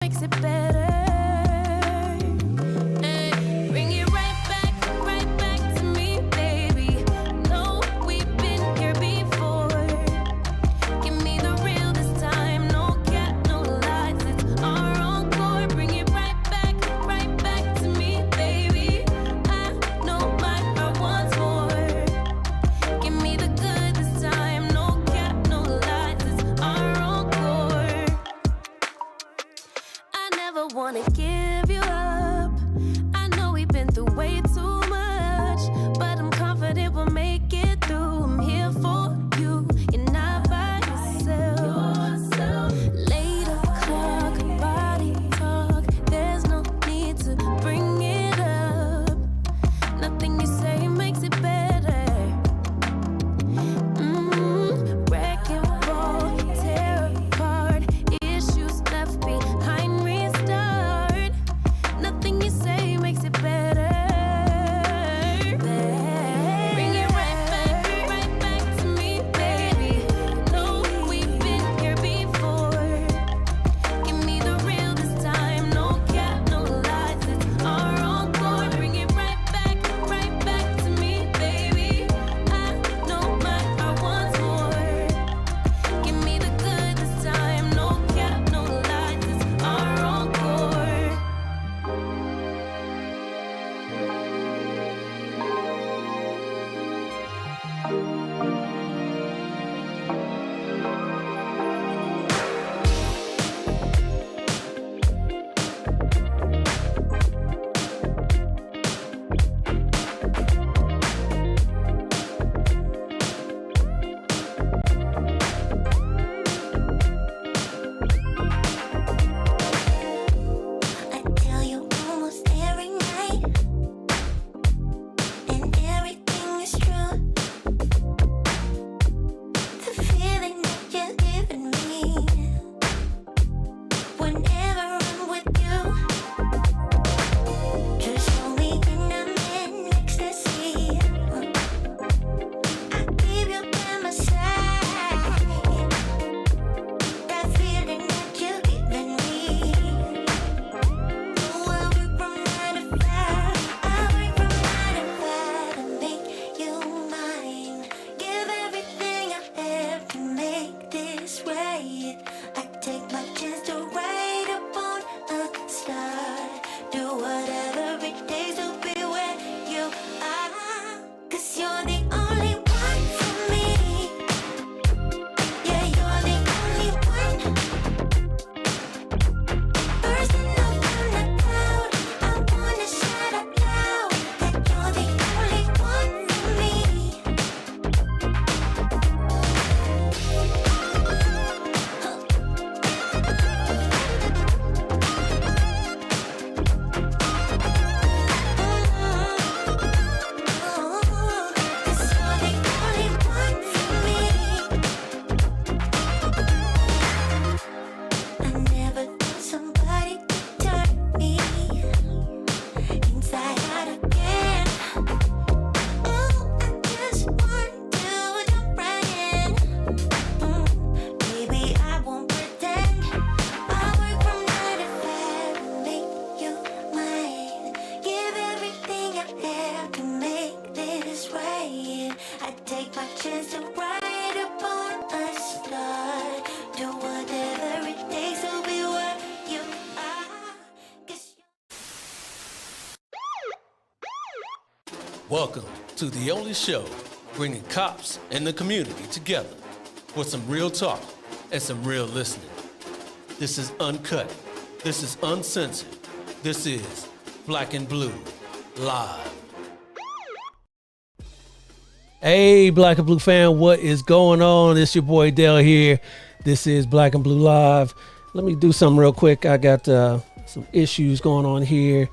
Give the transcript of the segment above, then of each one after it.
makes it better. Bring it right back to me, baby. No, we've been here before. Give me the real this time, no cap, no lies. It's our encore. Bring it right back to me, baby. I know my heart wants more. Give me the good this time, no cap, no lies. It's our encore. I never wanna give you up. I know we've been through way too much, but I'm confident we'll make it through. I'm here for you, you're not by yourself. Later, clock, body talk. There's no need to bring it up. Nothing you say makes it better. Wrecking ball, tear apart. Issues left behind, restart. Nothing you say makes it better. Bring it right back to me, baby. No, we've been here before. Give me the real this time, no cap, no lies. It's our encore. Bring it right back to me, baby. I know my heart wants more. Give me the good this time, no cap, no lies. It's our encore. I tell you almost every night, and everything is true. The feeling that you're giving me whenever I'm with you, just hold me and I'm in ecstasy. I keep you by my side. That feeling that you're giving me. I work from 9 to 5. I work from 9 to 5 to make you mine. Give everything I have to make this right. I take my chance to ride upon a star. Do whatever it takes to be where you are. 'Cause you're the only one for me. Yeah, you're the only one. Bursting up from the cloud, I wanna shout out loud that you're the only one for me. Welcome to the only show bringing cops and the community together for some real talk and some real listening. This is uncut. This is uncensored. This is Black and Blue Live. Hey, Black and Blue fan, what is going on? It's your boy Dale here. This is Black and Blue Live. Let me do something real quick. I got some issues going on here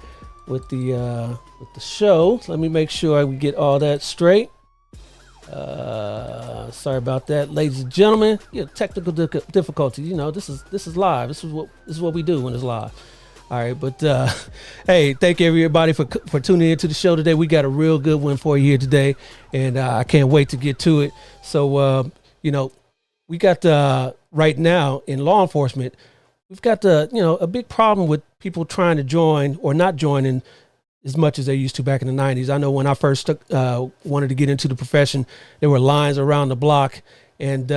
with the show. Let me make sure we get all that straight. Sorry about that, ladies and gentlemen. Technical difficulty. You know, this is live. This is what we do when it's live. All right, but hey, thank you everybody for tuning into the show today. We got a real good one for you here today, and I can't wait to get to it. So, you know, we got right now in law enforcement, we've got a big problem with people trying to join or not joining as much as they used to back in the 90s. I know when I first wanted to get into the profession, there were lines around the block, and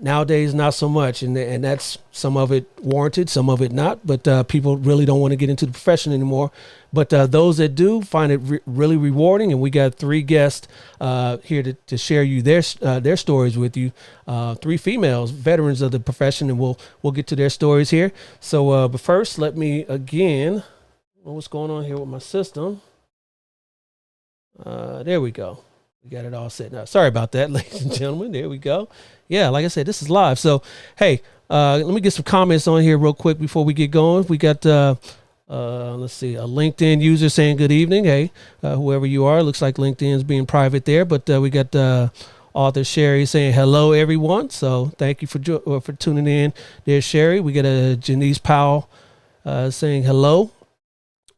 nowadays not so much. And that's some of it warranted, some of it not. But people really don't want to get into the profession anymore. But those that do find it really rewarding, and we got 3 guests here to share you their stories with you. 3 females, veterans of the profession, and we'll get to their stories here. So, but first, let me again. What's going on here with my system? There we go. We got it all set now. Sorry about that, ladies and gentlemen. There we go. Yeah, like I said, this is live. So, hey, let me get some comments on here real quick before we get going. We got, let's see, a LinkedIn user saying good evening. Hey, whoever you are, looks like LinkedIn's being private there. But we got author Sherry saying hello, everyone. So thank you for tuning in. There's Sherry. We got a Janice Powell saying hello.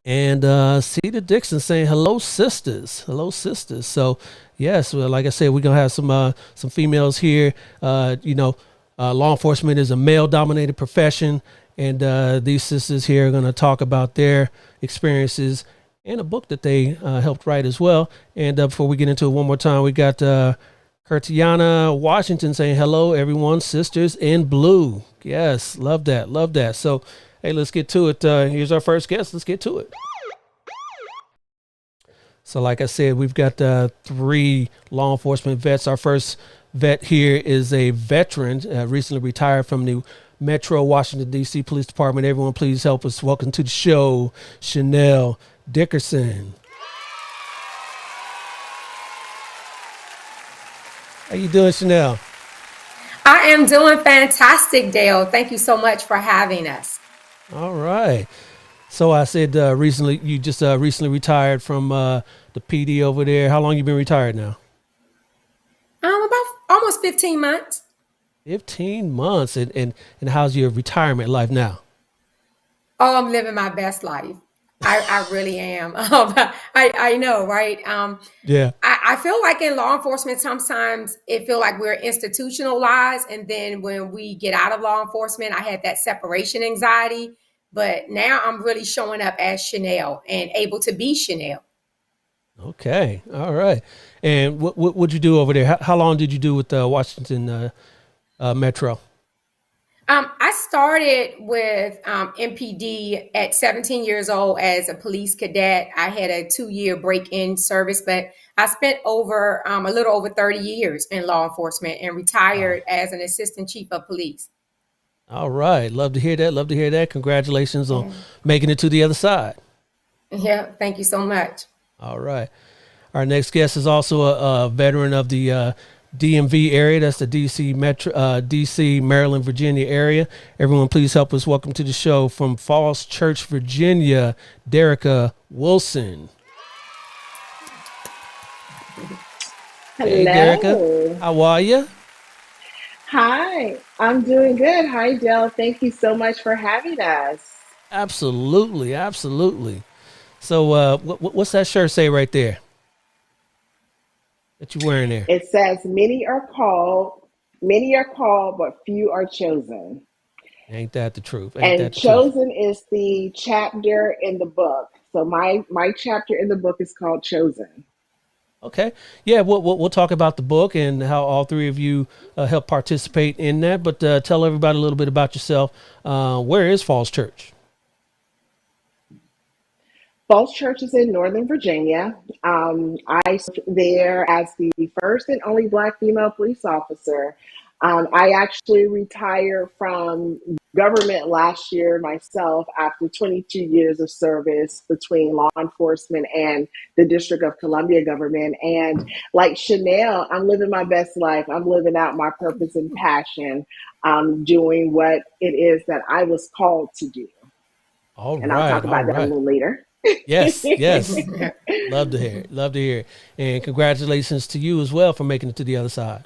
And Cedar Dixon saying hello, sisters. Hello, sisters. So yes, well, like I said, we're gonna have some females here. Law enforcement is a male-dominated profession, and these sisters here are gonna talk about their experiences and a book that they helped write as well. And before we get into it one more time, we got Curtiana Washington saying hello, everyone, sisters in blue. Yes, love that, love that. So. Hey, let's get to it. Here's our first guest. Let's get to it. So like I said, we've got 3 law enforcement vets. Our first vet here is a veteran, recently retired from the Metro Washington, D.C. Police Department. Everyone, please help us welcome to the show, Chanel Dickerson. How you doing, Chanel? I am doing fantastic, Dale. Thank you so much for having us. All right. So I said recently, you just recently retired from the PD over there. How long you been retired now? About almost 15 months. 15 months. And how's your retirement life now? Oh, I'm living my best life. I really am. I know, right? Yeah. I feel like in law enforcement, sometimes it feels like we're institutionalized. And then when we get out of law enforcement, I had that separation anxiety. But now I'm really showing up as Chanel and able to be Chanel. Okay. All right. And what'd you do over there? How long did you do with Washington Metro? I started with MPD at 17 years old as a police cadet. I had a 2-year break-in service, but I spent a little over 30 years in law enforcement and retired as an assistant chief of police. All right. Love to hear that. Love to hear that. Congratulations on making it to the other side. Yeah. Thank you so much. All right. Our next guest is also a veteran of the DMV area. That's the DC Metro, DC, Maryland, Virginia area. Everyone, please help us welcome to the show from Falls Church, Virginia, Derica Wilson. Hello. Hey, Derica. How are you? Hi, I'm doing good. Hi, Dell. Thank you so much for having us. Absolutely. Absolutely. So what's that shirt say right there that you're wearing there? It says, many are called, but few are chosen. Ain't that the truth? And chosen is the chapter in the book. So my chapter in the book is called Chosen. Okay. Yeah, we'll talk about the book and how all 3 of you help participate in that. But tell everybody a little bit about yourself. Where is Falls Church? Falls Church is in Northern Virginia. I served there as the first and only Black female police officer. I actually retired from government last year myself after 22 years of service between law enforcement and the District of Columbia government. And like Chanel, I'm living my best life. I'm living out my purpose and passion, doing what it is that I was called to do. All right. And I'll talk about that a little later. Yes, yes. Love to hear it. Love to hear it. And congratulations to you as well for making it to the other side.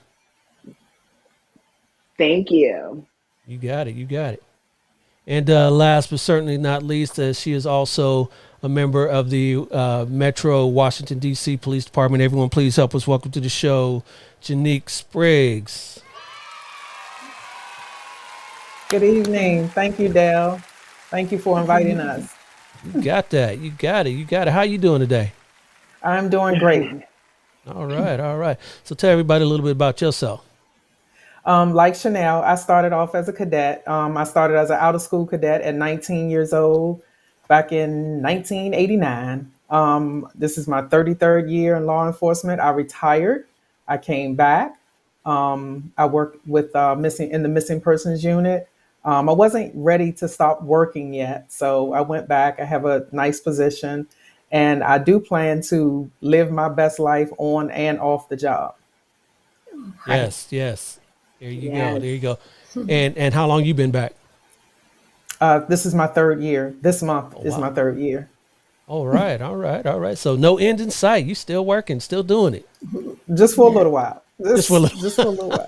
Thank you. You got it. You got it. And last but certainly not least, she is also a member of the Metro Washington, D.C. Police Department. Everyone, please help us welcome to the show, Janique Spriggs. Good evening. Thank you, Dale. Thank you for inviting us. You got that. You got it. You got it. How you doing today? I'm doing great. All right. All right. So tell everybody a little bit about yourself. Like Chanel, I started off as a cadet. I started as an out of school cadet at 19 years old back in 1989. This is my 33rd year in law enforcement. I retired. I came back. I worked with missing in the missing persons unit. I wasn't ready to stop working yet, so I went back. I have a nice position, and I do plan to live my best life on and off the job. Right. Yes. Yes. There you go. Yes. There you go. And how long you been back? This is my third year. This month Oh is my wow. third year. All right. All right. All right. So no end in sight. You still working, still doing it. Just for a little while. Just for a little, Just for a little while.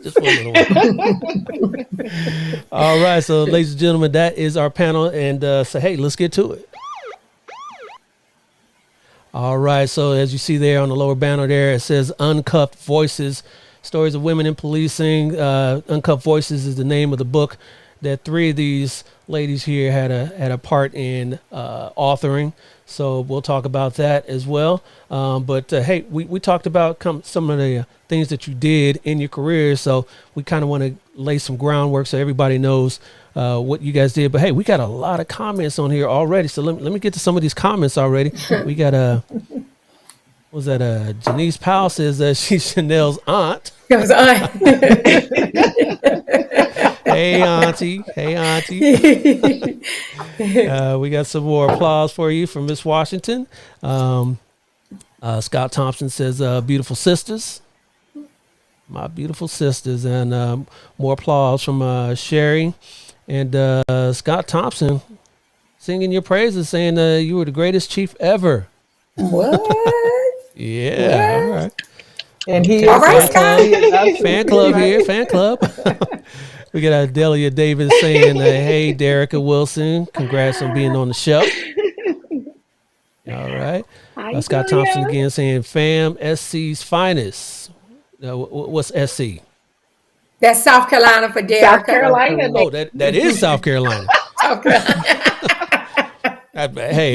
just for a little while. All right. So ladies and gentlemen, that is our panel. And so hey, let's get to it. All right. So as you see there on the lower banner there, it says Uncuffed Voices, Stories of Women in Policing. Uncuffed Voices is the name of the book that three of these ladies here had a part in authoring. So we'll talk about that as well. But hey, we talked about some of the things that you did in your career. So we kind of want to lay some groundwork so everybody knows what you guys did. But hey, we got a lot of comments on here already. So let me get to some of these comments already. We got was that Janice Powell says that she's Chanel's aunt. It was Hey auntie, hey auntie. We got some more applause for you from Miss Washington. Scott Thompson says, "Beautiful sisters, my beautiful sisters," and more applause from Sherry and Scott Thompson singing your praises, saying you were the greatest chief ever. what? Yeah, all right. And he Okay, All right, is Scott. he is absolutely Fan club right. here, fan club. We got Delia Davis saying, "Hey, Derica Wilson, congrats on being on the show." All right. Hi, Scott Julia. Thompson again saying, "Fam, SC's finest." What's SC? That's South Carolina for South Derica. Carolina. Oh, that is South Carolina. South Carolina. Hey,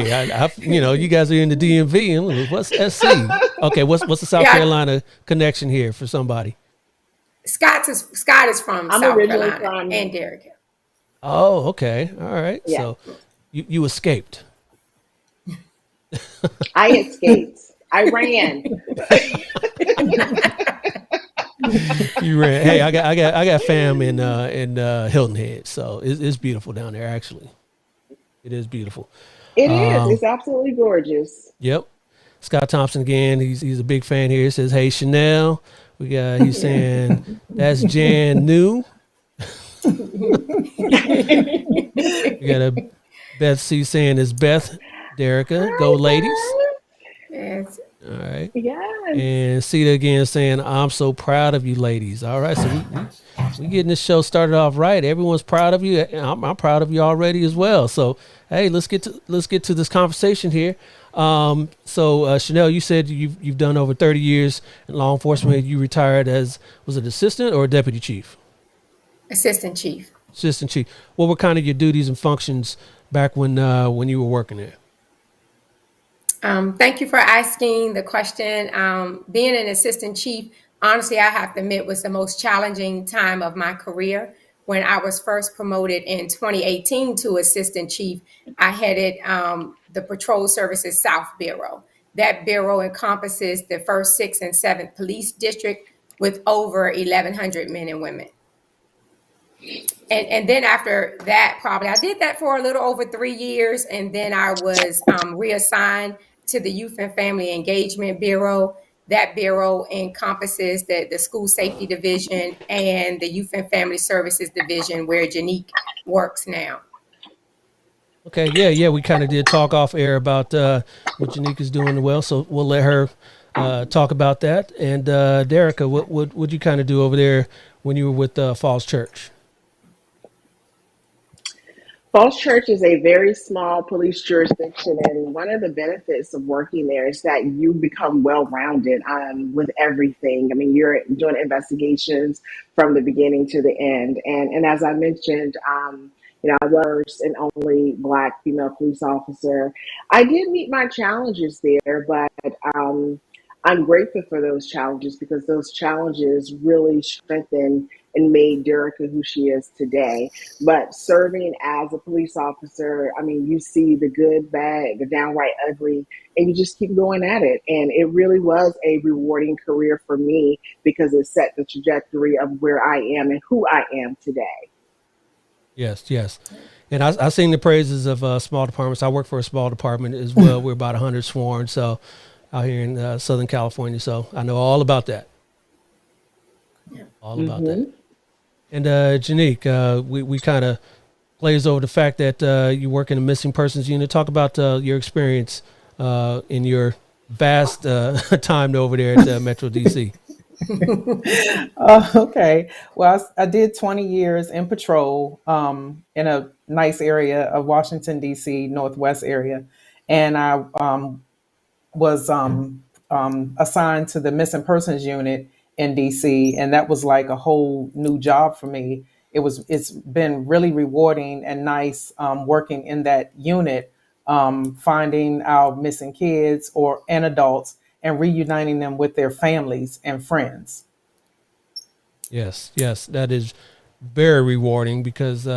you guys are in the DMV. And what's SC? Okay, what's the South Yeah. Carolina connection here for somebody? Scott is from I'm South originally Carolina from- and Derica. Oh, okay, all right. Yeah. So you escaped. I escaped. I ran. You ran. Hey, I got fam in Hilton Head, so it's beautiful down there. Actually, it is beautiful. It is. It's absolutely gorgeous. Yep. Scott Thompson again. He's a big fan here. He says, "Hey Chanel." He's saying that's Jan New. We got a Beth C saying it's Beth Derica. Go ladies. Yes. All right. Yes. And Sita again saying, "I'm so proud of you, ladies." All right, so we getting this show started off right. Everyone's proud of you. I'm proud of you already as well. So hey, let's get to this conversation here. So Chanel, you said you've done over 30 years in law enforcement. You retired as, was it assistant or deputy chief? Assistant chief. Assistant chief. What were kind of your duties and functions back when you were working there? Thank you for asking the question. Being an assistant chief, honestly, I have to admit, was the most challenging time of my career. When I was first promoted in 2018 to assistant chief, I headed the Patrol Services South Bureau. That bureau encompasses the 1st, 6th, and 7th Police District with over 1,100 men and women. And then after that, probably I did that for a little over 3 years, and then I was reassigned to the Youth and Family Engagement Bureau. That bureau encompasses the School Safety Division and the Youth and Family Services Division, where Janique works now. Okay, yeah, we kind of did talk off air about what Janika's doing well, so we'll let her talk about that. And Derica, what would you kind of do over there when you were with Falls Church? Falls Church is a very small police jurisdiction, and one of the benefits of working there is that you become well rounded with everything. I mean, you're doing investigations from the beginning to the end. And as I mentioned, I was first and only Black female police officer. I did meet my challenges there, but I'm grateful for those challenges because those challenges really strengthened and made Derica who she is today. But serving as a police officer, I mean, you see the good, bad, the downright ugly, and you just keep going at it. And it really was a rewarding career for me because it set the trajectory of where I am and who I am today. Yes, yes. And I sing the praises of small departments. I work for a small department as well. We're about 100 sworn, so out here in Southern California. So I know all about that. All about that. And Janique, we kind of glaze over the fact that you work in the missing persons unit. Talk about your experience in your vast time over there at Metro DC. Okay. Well, I did 20 years in patrol in a nice area of Washington, D.C., Northwest area. And I was assigned to the missing persons unit in DC, and that was like a whole new job for me. It's been really rewarding and nice working in that unit, finding our missing kids and adults and reuniting them with their families and friends. Yes, yes, that is very rewarding because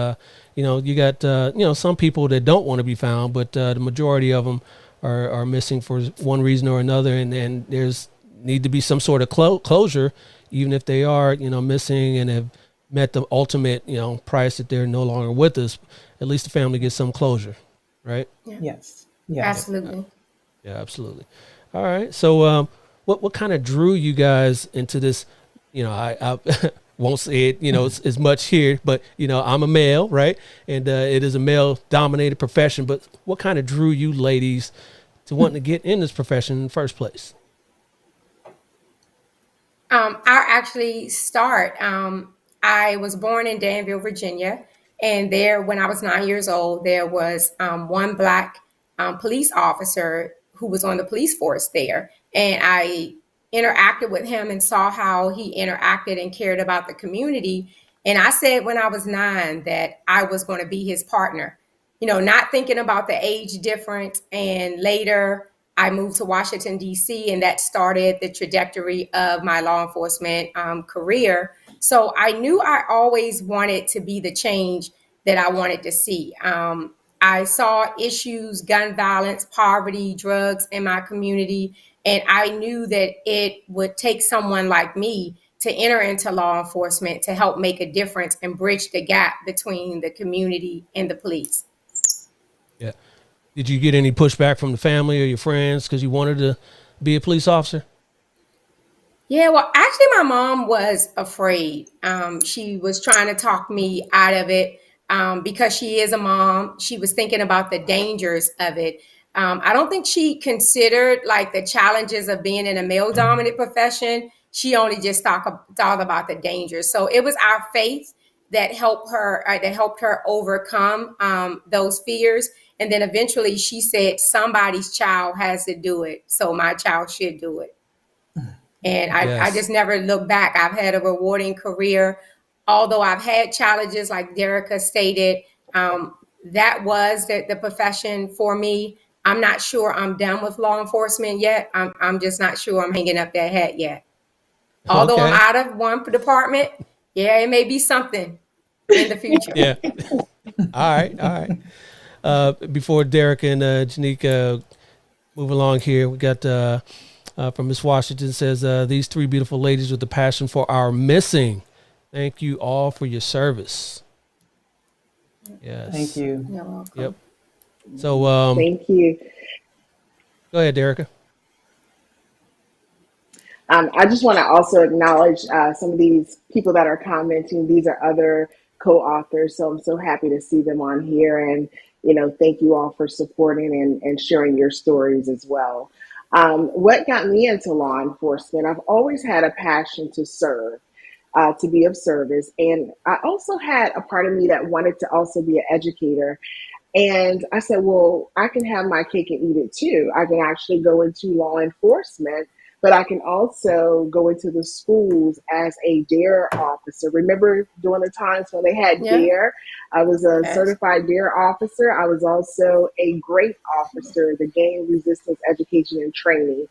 you got some people that don't want to be found, but the majority of them are missing for one reason or another, and there's need to be some sort of closure, even if they are missing and have met the ultimate price that they're no longer with us. At least the family gets some closure, right? Yeah. Yes. Yes. Absolutely. Yeah, absolutely. All right. So, what kind of drew you guys into this? I won't say it, as much here, but I'm a male, right? And it is a male-dominated profession. But what kind of drew you ladies to wanting to get in this profession in the first place? I actually start. I was born in Danville, Virginia, and there, when I was 9 years old, there was one Black police officer who was on the police force there, and I interacted with him and saw how he interacted and cared about the community. And I said when I was 9 that I was going to be his partner, not thinking about the age difference. And later, I moved to Washington, D.C., and that started the trajectory of my law enforcement career. So I knew I always wanted to be the change that I wanted to see. I saw issues, gun violence, poverty, drugs in my community, and I knew that it would take someone like me to enter into law enforcement to help make a difference and bridge the gap between the community and the police. Yeah. Did you get any pushback from the family or your friends because you wanted to be a police officer? Yeah, well, actually, my mom was afraid. She was trying to talk me out of it because she is a mom. She was thinking about the dangers of it. I don't think she considered like the challenges of being in a male-dominated profession. She only just thought about the dangers. So it was our faith that helped her overcome those fears. And then eventually, she said, "Somebody's child has to do it, so my child should do it." And I Yes. just never look back. I've had a rewarding career. Although I've had challenges, like Derica stated, that was the profession for me. I'm not sure I'm done with law enforcement yet. I'm just not sure I'm hanging up that hat yet. Although I'm Okay. out of one department, yeah, it may be something in the future. Yeah. All right. All right. Before Derek and Janika move along here, we got from Miss Washington says, these three beautiful ladies with the passion for our missing. Thank you all for your service. Yes. Thank you. You're welcome. Yep. So Thank you. go ahead, Derica. I just want to also acknowledge some of these people that are commenting. These are other co-authors, so I'm so happy to see them on here. And thank you all for supporting and sharing your stories as well. What got me into law enforcement? I've always had a passion to serve. to be of service. And I also had a part of me that wanted to also be an educator. And I said, well, I can have my cake and eat it too. I can actually go into law enforcement, but I can also go into the schools as a DARE officer. Remember during the times when they had Yeah. DARE? I was a Yes. certified DARE officer. I was also a GRATE officer, the Game Resistance Education and Training.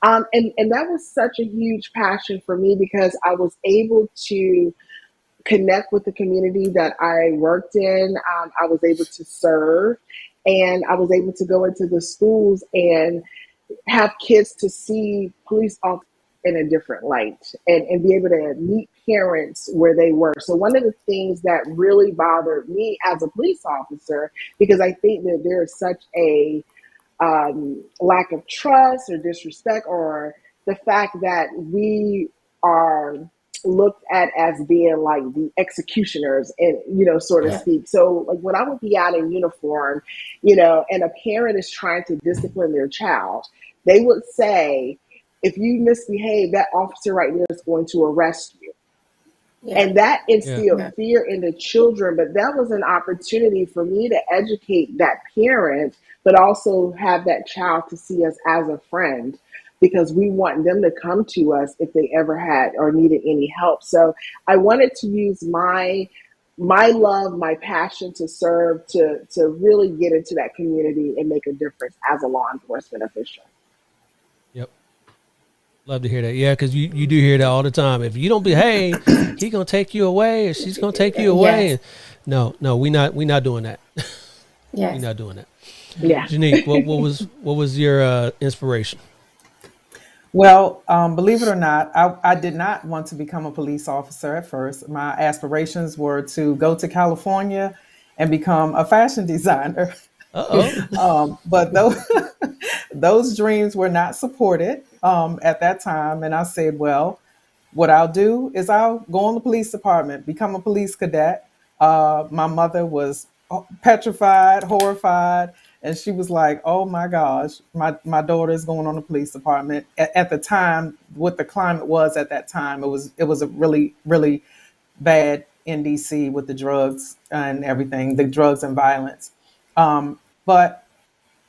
And that was such a huge passion for me because I was able to connect with the community that I worked in. I was able to serve, and I was able to go into the schools and have kids to see police officers in a different light, and be able to meet parents where they were. So one of the things that really bothered me as a police officer, because I think that there is such a lack of trust or disrespect, or the fact that we are looked at as being like the executioners, and so to Yeah. speak. So like when I would be out in uniform, and a parent is trying to discipline their child, they would say, if you misbehave, that officer right there is going to arrest you. Yeah. And that Yeah. instilled Yeah. fear in the children. But that was an opportunity for me to educate that parent, but also have that child to see us as a friend, because we want them to come to us if they ever had or needed any help. So I wanted to use my love, my passion to serve, to really get into that community and make a difference as a law enforcement official. Yep. Love to hear that. Yeah, because you do hear that all the time. If you don't behave, he gonna take you away, or she's gonna take you away. Yes. And no, we not doing that. We Yes. not doing that. Yeah. Janique, what was your inspiration? Well, believe it or not, I did not want to become a police officer at first. My aspirations were to go to California and become a fashion designer. Uh oh. But those dreams were not supported at that time. And I said, well, what I'll do is I'll go in the police department, become a police cadet. My mother was petrified, horrified, and she was like, "Oh my gosh, my daughter is going on the police department." At the time, what the climate was at that time, it was a really bad in DC with the drugs and everything, the drugs and violence. But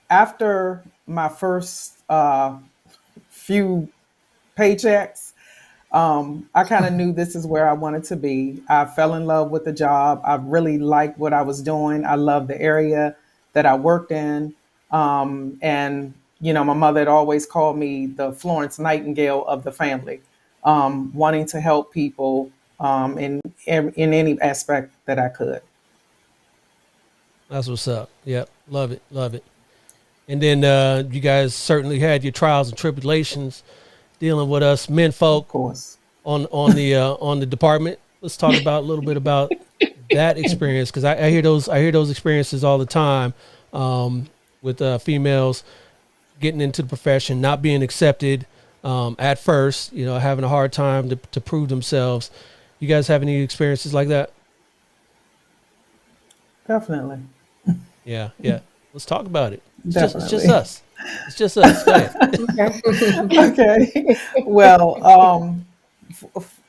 after my first few paychecks, I kind of knew this is where I wanted to be. I fell in love with the job. I really liked what I was doing. I loved the area that I worked in. And, my mother had always called me the Florence Nightingale of the family, wanting to help people in any aspect that I could. That's what's up. Yep. Love it. Love it. And then you guys certainly had your trials and tribulations dealing with us men Of folk course. on the department. Let's talk about a little bit about that experience, because I hear those experiences all the time, with females getting into the profession, not being accepted at first, having a hard time to prove themselves. You guys have any experiences like that? Definitely. Yeah, yeah. Let's talk about it. It's just Definitely. us. It's just us. Go ahead. Okay. Okay. Well,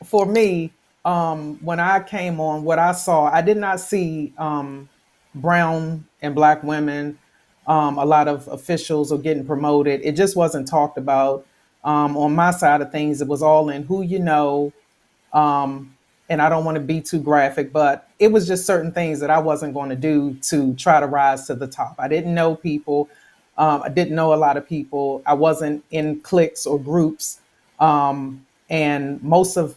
for me, when I came on, what I saw, I did not see brown and black women, a lot of officials are getting promoted. It just wasn't talked about. On my side of things, it was all in who you know, and I don't want to be too graphic, but it was just certain things that I wasn't going to do to try to rise to the top. I didn't know people. I didn't know a lot of people. I wasn't in cliques or groups. And most of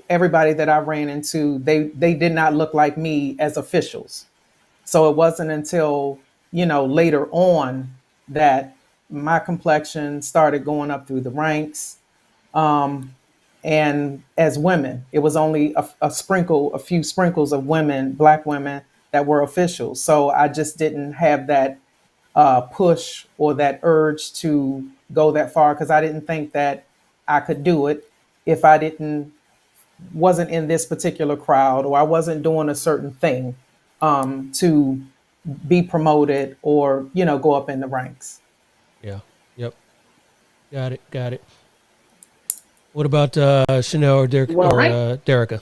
everybody that I ran into, they did not look like me as officials. So it wasn't until, later on that my complexion started going up through the ranks. And as women, it was only a few sprinkles of women, black women, that were officials. So I just didn't have that push or that urge to go that far, because I didn't think that I could do it if I didn't wasn't in this particular crowd, or I wasn't doing a certain thing to be promoted or go up in the ranks. Yeah. Yep. Got it. Got it. What about Chanel or Derek Well, or Derica?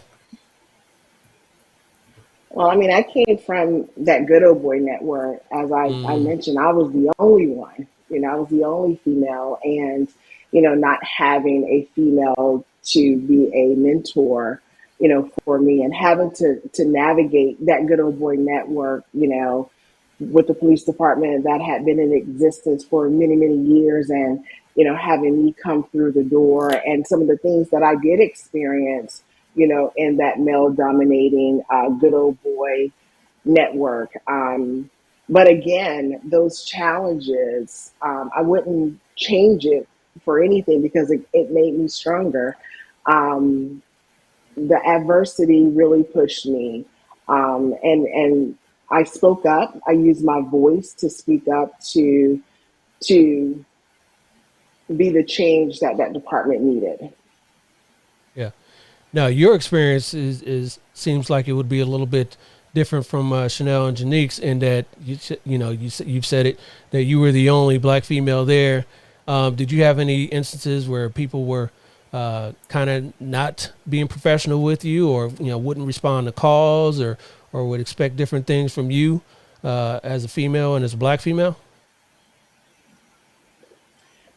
well, I mean, I came from that good old boy network. As I Mm, mentioned, I was the only one. I was the only female, and not having a female to be a mentor, for me, and having to navigate that good old boy network, with the police department that had been in existence for many, many years, and having me come through the door, and some of the things that I did experience, in that male dominating good old boy network. But again, those challenges, I wouldn't change it for anything because it made me stronger. Um, the adversity really pushed me, and I spoke up. I used my voice to speak up to be the change that that department needed. yeah. Now your experience is seems like it would be a little bit different from Chanel and Janique's in that you've said it that you were the only black female there. Did you have any instances where people were kind of not being professional with you, or wouldn't respond to calls, or would expect different things from you as a female and as a black female?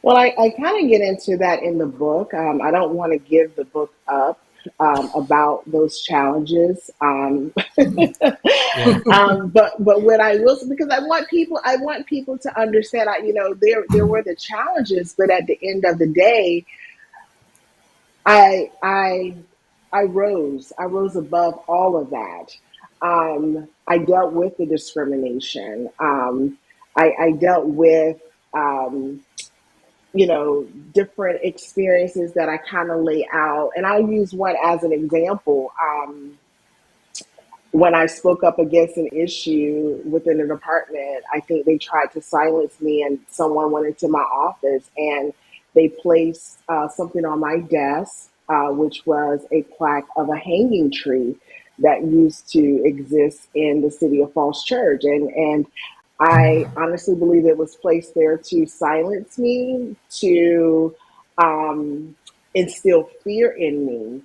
Well, I kind of get into that in the book. I don't want to give the book up about those challenges. Yeah, But what I will, because I want people to understand. There were the challenges, but at the end of the day, I I I rose above all of that. I dealt with the discrimination. I dealt with um, different experiences that I kind of lay out. And I'll use one as an example. When I spoke up against an issue within the department, I think they tried to silence me, and someone went into my office and they placed something on my desk, which was a plaque of a hanging tree that used to exist in the city of Falls Church. And I honestly believe it was placed there to silence me, to um, instill fear in me,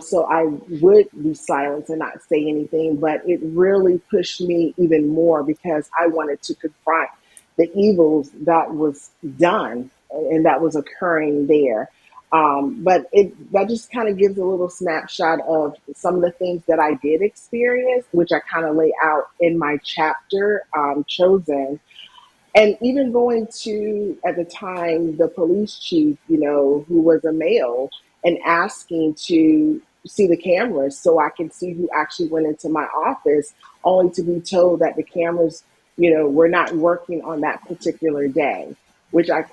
so I would be silent and not say anything, but it really pushed me even more because I wanted to confront the evils that was done and that was occurring there. But that just kind of gives a little snapshot of some of the things that I did experience, which I kind of lay out in my chapter, Chosen. And even going to, at the time, the police chief, who was a male, and asking to see the cameras so I can see who actually went into my office, only to be told that the cameras, were not working on that particular day, which I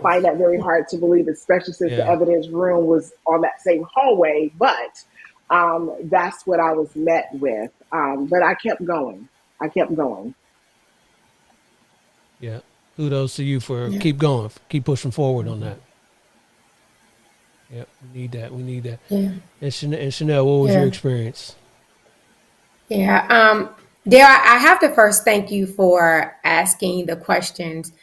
find that very hard to believe, especially since the yeah, evidence room was on that same hallway. But that's what I was met with. But I kept going. I kept going. yeah. Kudos to you for Yeah. keep going, keep pushing forward on that. Yep, we need that. We need that. Yeah. And Chanel, what was your Yeah. experience? Yeah. Dale, I have to first thank you for asking the questions.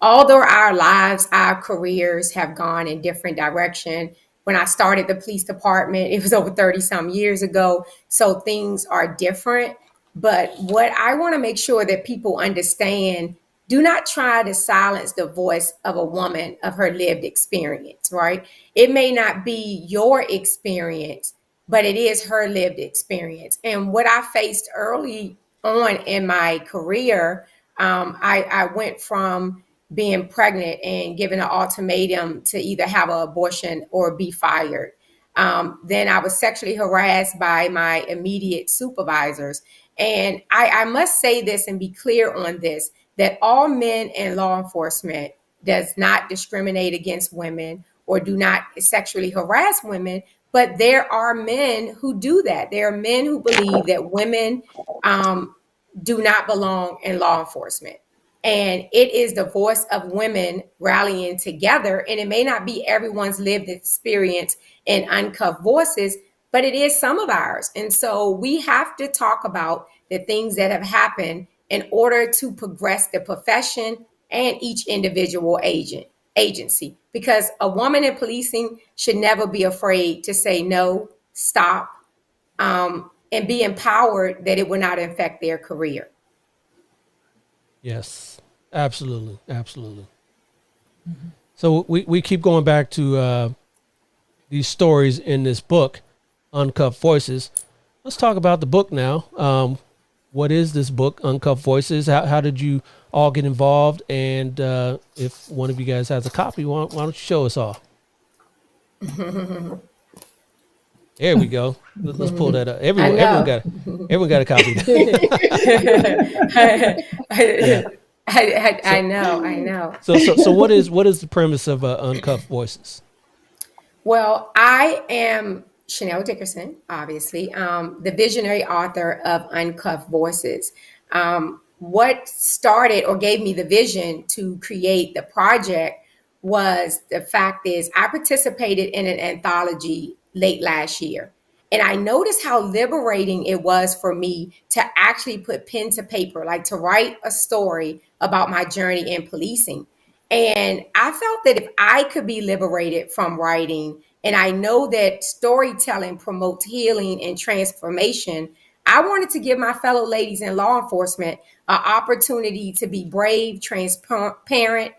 Although our lives, our careers have gone in different direction. When I started the police department, it was over 30 some years ago. So things are different. But what I want to make sure that people understand, do not try to silence the voice of a woman of her lived experience, right? It may not be your experience, but it is her lived experience. And what I faced early on in my career, I went from being pregnant and given an ultimatum to either have an abortion or be fired. Then I was sexually harassed by my immediate supervisors. And I must say this and be clear on this, that all men in law enforcement does not discriminate against women or do not sexually harass women, but there are men who do that. There are men who believe that women do not belong in law enforcement. And it is the voice of women rallying together. And it may not be everyone's lived experience in Uncuffed Voices, but it is some of ours. And so we have to talk about the things that have happened in order to progress the profession and each individual agent. agency, because a woman in policing should never be afraid to say no, stop, and be empowered that it will not affect their career. Yes, absolutely, absolutely. So we keep going back to these stories in this book, Uncuffed Voices. Let's talk about the book now. What is this book, Uncuffed Voices? How did you all get involved? And if one of you guys has a copy, why don't you show us all? There we go. Let's pull that up. I Everyone got a copy. Yeah. I So know, I know. so what is the premise of Uncuffed Voices? Well, I am Chanel Dickerson, obviously, the visionary author of Uncuffed Voices. What started or gave me the vision to create the project was the fact is I participated in an anthology late last year. And I noticed how liberating it was for me to actually put pen to paper, like to write a story about my journey in policing. And I felt that if I could be liberated from writing, and I know that storytelling promotes healing and transformation, I wanted to give my fellow ladies in law enforcement an opportunity to be brave, transparent,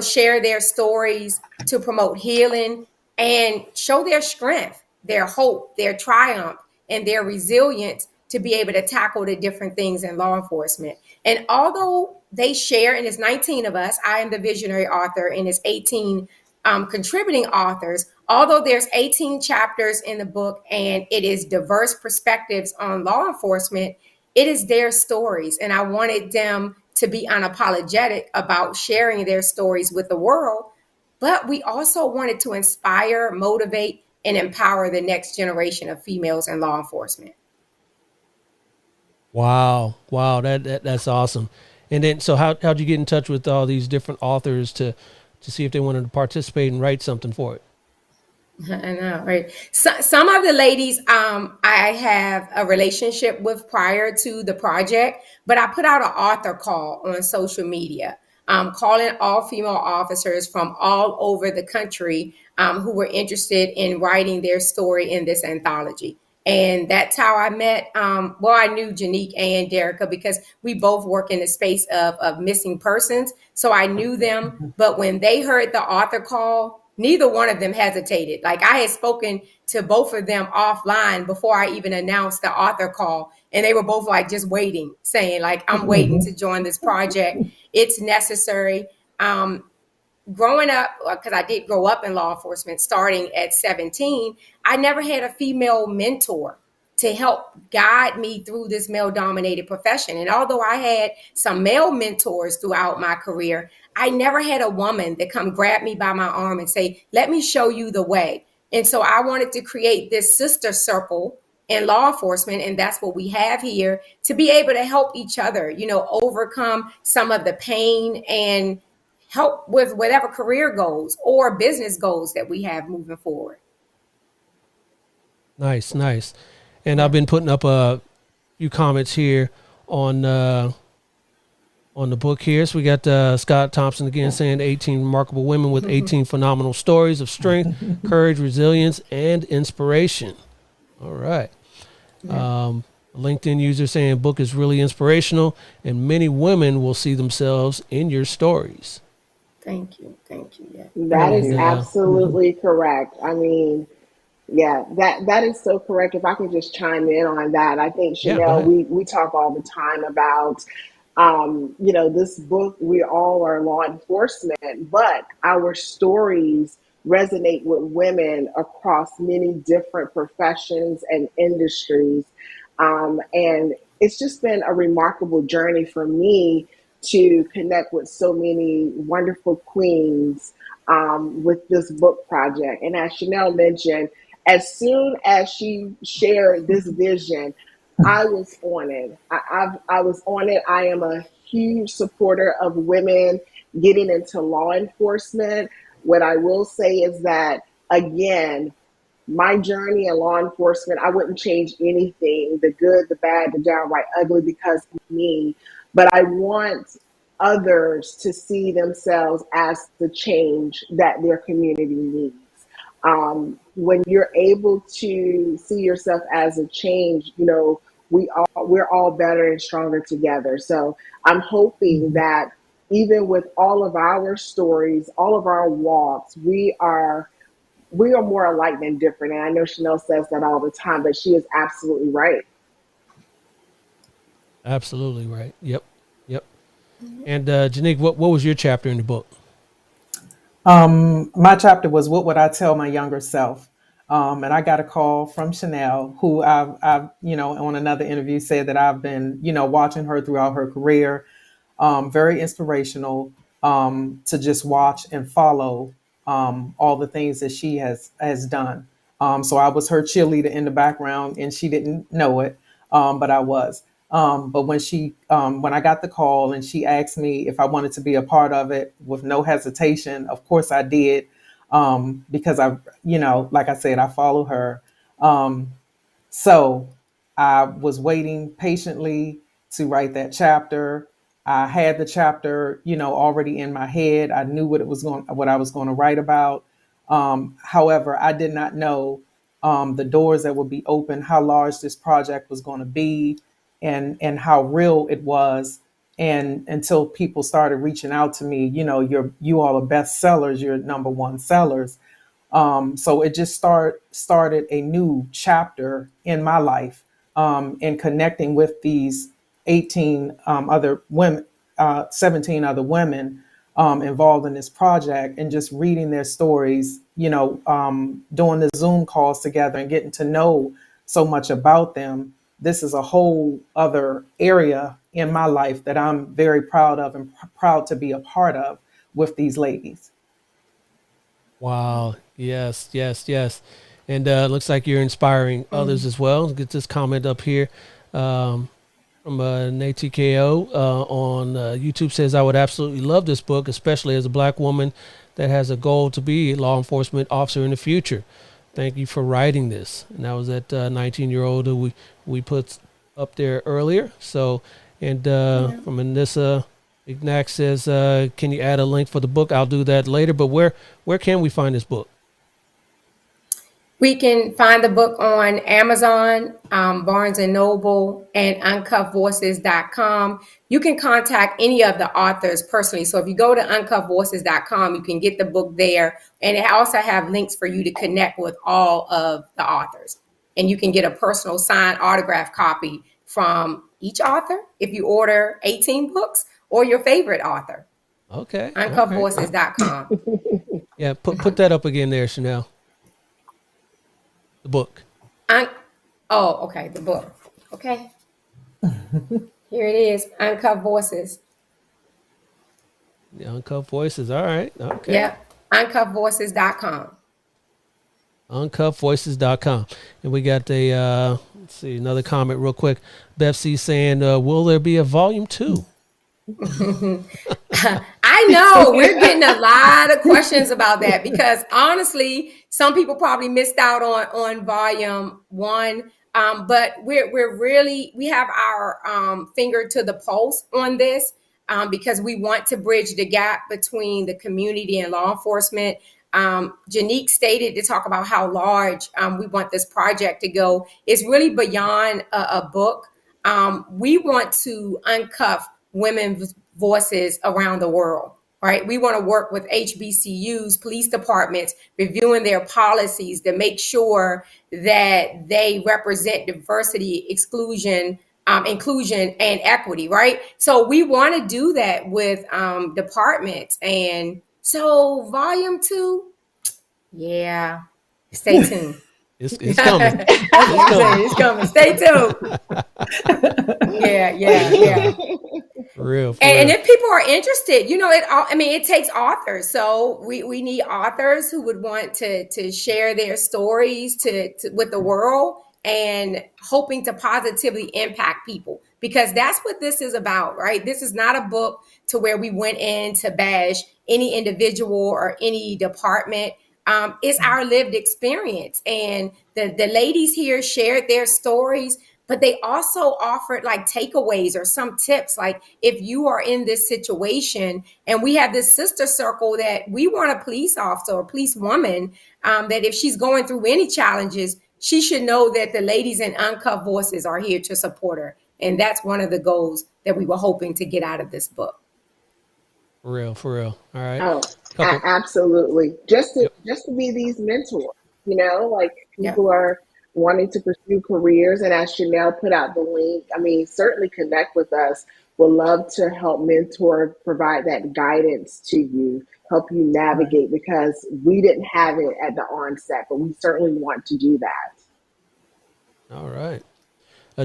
share their stories to promote healing and show their strength, their hope, their triumph, and their resilience to be able to tackle the different things in law enforcement. And although they share, and it's 19 of us, I am the visionary author, and it's 18 contributing authors. Although there's 18 chapters in the book and it is diverse perspectives on law enforcement, it is their stories. And I wanted them to be unapologetic about sharing their stories with the world. But we also wanted to inspire, motivate, and empower the next generation of females in law enforcement. Wow, that's awesome. And then, so how'd you get in touch with all these different authors to see if they wanted to participate and write something for it? I know, right? Some of the ladies I have a relationship with prior to the project, but I put out an author call on social media, calling all female officers from all over the country who were interested in writing their story in this anthology. And that's how I met. I knew Janique and Derica because we both work in the space of missing persons. So I knew them. But when they heard the author call, neither one of them hesitated. Like I had spoken to both of them offline before I even announced the author call. And they were both like just waiting, saying like, I'm waiting to join this project. It's necessary. Growing up, because I did grow up in law enforcement starting at 17, I never had a female mentor to help guide me through this male dominated profession. And although I had some male mentors throughout my career, I never had a woman that come grab me by my arm and say, let me show you the way. And so I wanted to create this sister circle in law enforcement, and that's what we have here, to be able to help each other, overcome some of the pain and help with whatever career goals or business goals that we have moving forward. Nice. And I've Yeah. been putting up a few comments here on the book here. So we got Scott Thompson again saying 18 remarkable women with 18 phenomenal stories of strength, courage, resilience, and inspiration. All right. A LinkedIn user saying book is really inspirational and many women will see themselves in your stories. Thank you. Yeah. That is And absolutely correct. I mean, yeah, that is so correct. If I can just chime in on that, I think yeah, go Chanel, ahead. we talk all the time about, this book. We all are law enforcement, but our stories resonate with women across many different professions and industries, and it's just been a remarkable journey for me to connect with so many wonderful queens with this book project. And as Chanel mentioned, as soon as she shared this vision, I was on it. I was on it. I am a huge supporter of women getting into law enforcement. What I will say is that, again, my journey in law enforcement, I wouldn't change anything, the good, the bad, the downright ugly, because of me. But I want others to see themselves as the change that their community needs. When you're able to see yourself as a change, we're all better and stronger together. So I'm hoping Mhm. that even with all of our stories, all of our walks, we are more alike than different. And I know Chanel says that all the time, but she is absolutely right. Absolutely right. Yep. Yep. And Janique, what was your chapter in the book? My chapter was what would I tell my younger self? And I got a call from Chanel, who I've, on another interview said that I've been, watching her throughout her career. Very inspirational, to just watch and follow, all the things that she has done. So I was her cheerleader in the background, and she didn't know it, but I was. But when I got the call and she asked me if I wanted to be a part of it with no hesitation, of course I did, because like I said, I follow her. Um, so I was waiting patiently to write that chapter. I had the chapter, already in my head. I knew what I was going to write about. However, I did not know, the doors that would be open, how large this project was going to be, and how real it was. And until people started reaching out to me, you all are best sellers, you're number one sellers. So it just started a new chapter in my life, in connecting with these 18, other women, 17 other women, involved in this project, and just reading their stories, doing the Zoom calls together and getting to know so much about them. This is a whole other area in my life that I'm very proud of and proud to be a part of with these ladies. Wow. Yes, yes, yes. And looks like you're inspiring others Mhm. as well. Let's get this comment up here. Um, from Nate TKO on YouTube says, I would absolutely love this book, especially as a black woman that has a goal to be a law enforcement officer in the future. Thank you for writing this. And that was that 19-year-old who we put up there earlier. So, and Yeah. from Anissa, Ignac says, can you add a link for the book? I'll do that later. But where can we find this book? We can find the book on Amazon, Barnes and Noble, and uncuffedvoices.com. You can contact any of the authors personally. So if you go to uncuffedvoices.com, you can get the book there. And it also have links for you to connect with all of the authors. And you can get a personal signed autograph copy from each author if you order 18 books or your favorite author. Okay. All right. Uncuffedvoices.com. Yeah. Put that up again there, Chanel. The book. Un- oh, okay, the book. Okay. Here it is, Uncuffed Voices. The Uncuffed Voices. All right. Okay. Yep, uncuffedvoices.com. Uncuffedvoices.com. And we got a, let's see, another comment real quick. Beth C saying, will there be a volume 2? I know we're getting a lot of questions about that because honestly, some people probably missed out on volume one. But we're really we have our finger to the pulse on this because we want to bridge the gap between the community and law enforcement. Janique stated to talk about how large we want this project to go. It's really beyond a book. We want to uncuff women's voices around the world. Right, we want to work with HBCUs, police departments, reviewing their policies to make sure that they represent diversity, exclusion, inclusion, and equity. Right, so we want to do that with departments, and so volume two, yeah, stay tuned. It's coming. That's what It's I'm coming. saying. It's coming. Stay tuned. Yeah, yeah, It's coming. yeah. For real, for And real. if people are interested, I mean, it takes authors. So we need authors who would want to share their stories to with the world and hoping to positively impact people because that's what this is about, right? This is not a book to where we went in to bash any individual or any department. It's our lived experience. And the ladies here shared their stories. but they also offered like takeaways or some tips. Like if you are in this situation, and we have this sister circle that we want a police officer or police woman, that if she's going through any challenges, she should know that the ladies in Uncuffed Voices are here to support her. And that's one of the goals that we were hoping to get out of this book. For real, for real. All right. Oh, Couple. absolutely. Just to Yep. just to be these mentors, like Yeah. people are wanting to pursue careers, and as Chanel put out the link, I mean, certainly connect with us. We'll love to help mentor, provide that guidance to you, help you Right. navigate because we didn't have it at the onset, but we certainly want to do that. All right.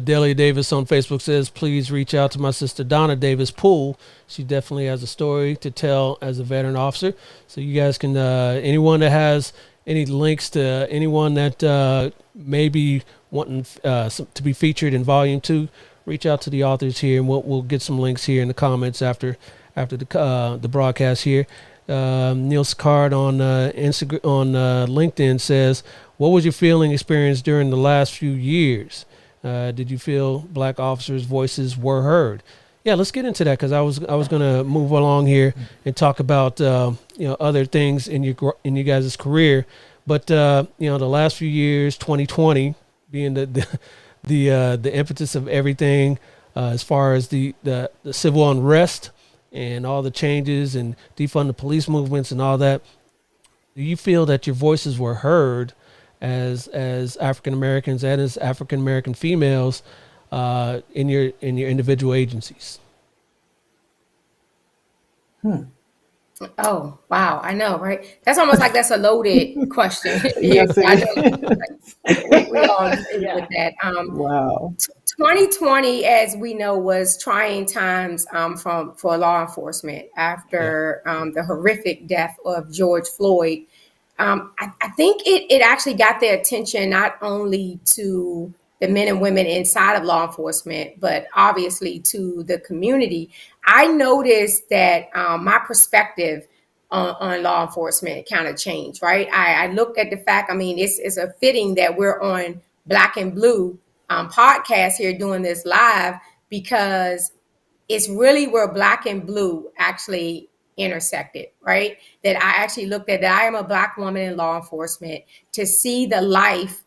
Delia Davis on Facebook says, please reach out to my sister Donna Davis Poole. She definitely has a story to tell as a veteran officer. So you guys can, anyone that has any links to anyone that may be wanting to be featured in Volume 2, reach out to the authors here, and we'll get some links here in the comments after the broadcast here. Neil Sicard on Instagram on LinkedIn says, what was your feeling experience during the last few years? Did you feel black officers' voices were heard? Yeah, let's get into that because I was going to move along here and talk about other things in you guys' career, but the last few years, 2020 being the impetus of everything as far as the civil unrest and all the changes and defund the police movements and all that. Do you feel that your voices were heard as African Americans and as African American females in your individual agencies? Oh, wow. I know, right? That's almost like that's a loaded question. Yes, I it know. is. We all agree with that. Wow. 2020, as we know, was trying times for law enforcement Yeah. after the horrific death of George Floyd. I think it actually got their attention not only to the men and women inside of law enforcement, but obviously to the community. I noticed that my perspective on law enforcement kind of changed, right? I looked at the fact, I mean, it's a fitting that we're on Black and Blue podcast here doing this live because it's really where Black and Blue actually intersected, right? That I actually looked at that I am a Black woman in law enforcement. To see the life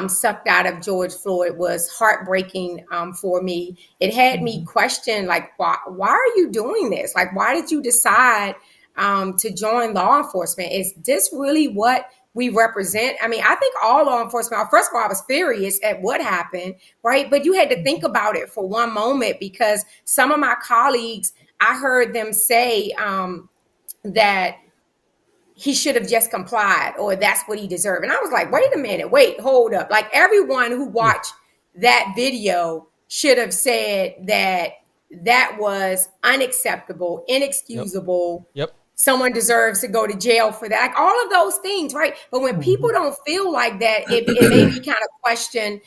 sucked out of George Floyd was heartbreaking for me. It had me question, like, why are you doing this? Like, why did you decide to join law enforcement? Is this really what we represent? I mean, I think all law enforcement, first of all, I was furious at what happened, right? But you had to think about it for one moment because some of my colleagues, I heard them say that he should have just complied or that's what he deserved. And I was like, wait a minute, wait, hold up. Like everyone who watched that video should have said that that was unacceptable, Yep. inexcusable. Yep. Someone deserves to go to jail for that. Like all of those things, right? But when people don't feel like that, it made me kind of question,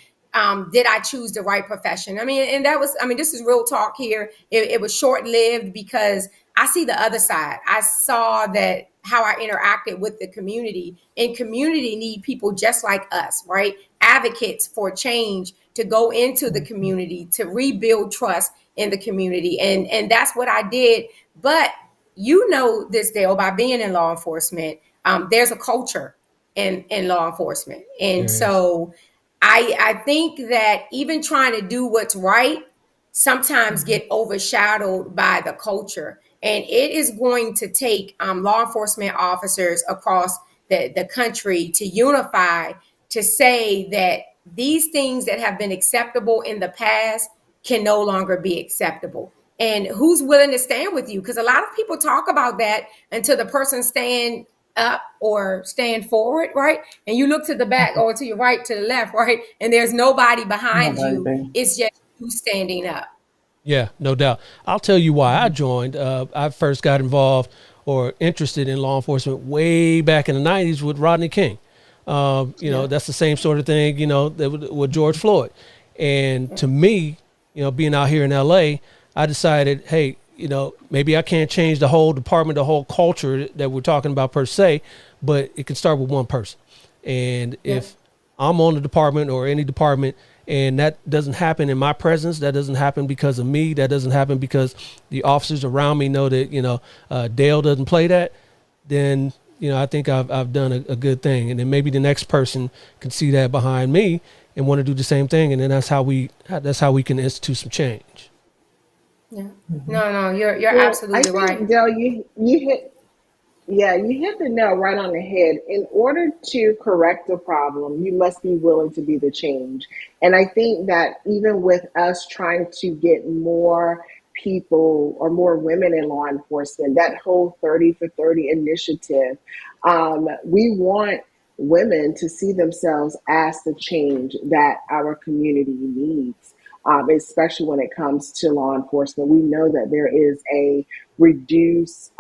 did I choose the right profession? I mean, and that was, I mean, this is real talk here. It was short-lived because I see the other side. I saw that how I interacted with the community, and community need people just like us, right? Advocates for change to go into the community, to rebuild trust in the community. And that's what I did. But you know this, Dale, by being in law enforcement, there's a culture in law enforcement. And There is. so I think that even trying to do what's right sometimes get overshadowed by the culture. And it is going to take law enforcement officers across the country to unify to say that these things that have been acceptable in the past can no longer be acceptable. And who's willing to stand with you? Because a lot of people talk about that until the person stand up or stand forward, right? And you look to the back or to your right, to the left, right? And there's nobody behind Nobody you. there. It's just you standing up. Yeah, no doubt. I'll tell you why I joined. I first got involved or interested in law enforcement way back in the 90s with Rodney King. That's the same sort of thing, with George Floyd. And to me, being out here in LA, I decided, hey, maybe I can't change the whole department, the whole culture that we're talking about per se, but it can start with one person. And if I'm on the department or any department And that doesn't happen in my presence. That doesn't happen because of me. That doesn't happen because the officers around me know that, Dale doesn't play that. Then, I think I've done a good thing. And then maybe the next person can see that behind me and want to do the same thing. And then that's how we can institute some change. Yeah. No, you're Well, I absolutely right. think Dell, you hit yeah, you hit the nail right on the head. In order to correct a problem, you must be willing to be the change. And I think that even with us trying to get more people or more women in law enforcement, that whole 30 for 30 initiative, we want women to see themselves as the change that our community needs. Especially when it comes to law enforcement, we know that there is a reduced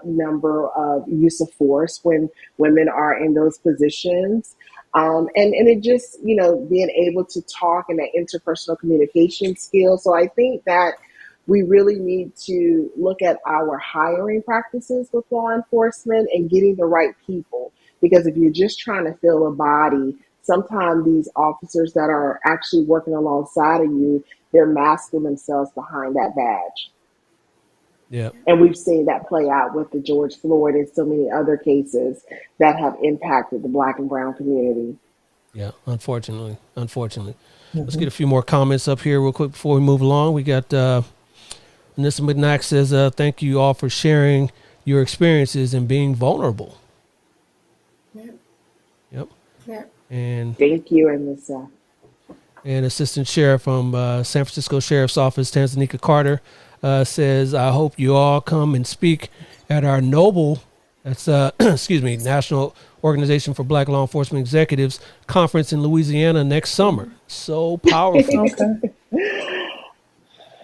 number of use of force when women are in those positions. And it just, being able to talk and that interpersonal communication skill. So I think that we really need to look at our hiring practices with law enforcement and getting the right people. Because if you're just trying to fill a body, sometimes these officers that are actually working alongside of you, they're masking themselves behind that badge. Yeah. And we've seen that play out with the George Floyd and so many other cases that have impacted the Black and Brown community. Yeah. Unfortunately. Let's Mm-hmm. get a few more comments up here real quick before we move along. We got Nissa McKnack says, thank you all for sharing your experiences and being vulnerable. Yeah. Yep. Yeah. And Thank you, Anissa. Assistant Sheriff from San Francisco Sheriff's Office, Tanzania Carter, says, I hope you all come and speak at our Noble, that's, National Organization for Black Law Enforcement Executives conference in Louisiana next summer. So powerful. Okay,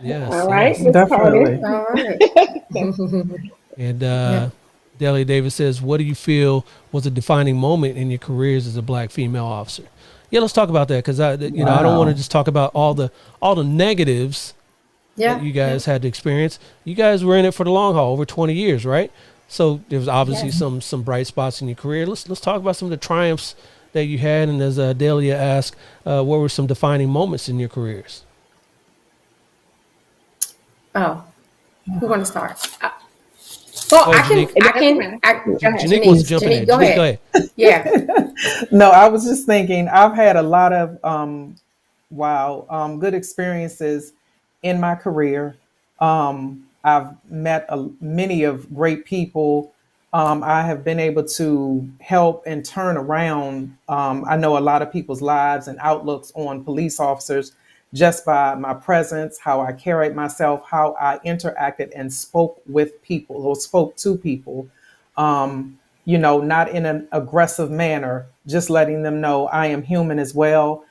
Yes, All right, yes. Miss Carter. definitely. All right. And Yeah. Delia Davis says, what do you feel was a defining moment in your careers as a Black female officer? Yeah, let's talk about that because I don't want to Wow. just talk about all the negatives that Yeah. you Yeah. guys had to experience. You guys were in it for the long haul, over 20 years, right? So there was obviously Yes. some bright spots in your career. Let's talk about some of the triumphs that you had. And as Delia asked, what were some defining moments in your careers? Oh, who want to start? Well, Go I ahead, can, Janique. It I doesn't can, matter. I, Go ahead. Janique wants to Janice, jump in there. Janice, go Janique, go ahead. ahead. Yeah. No, I was just thinking, I've had a lot of good experiences in my career. I've met many of great people. I have been able to help and turn around. I know a lot of people's lives and outlooks on police officers just by my presence, how I carried myself, how I interacted and spoke with people or spoke to people. Not in an aggressive manner, just letting them know I am human as well.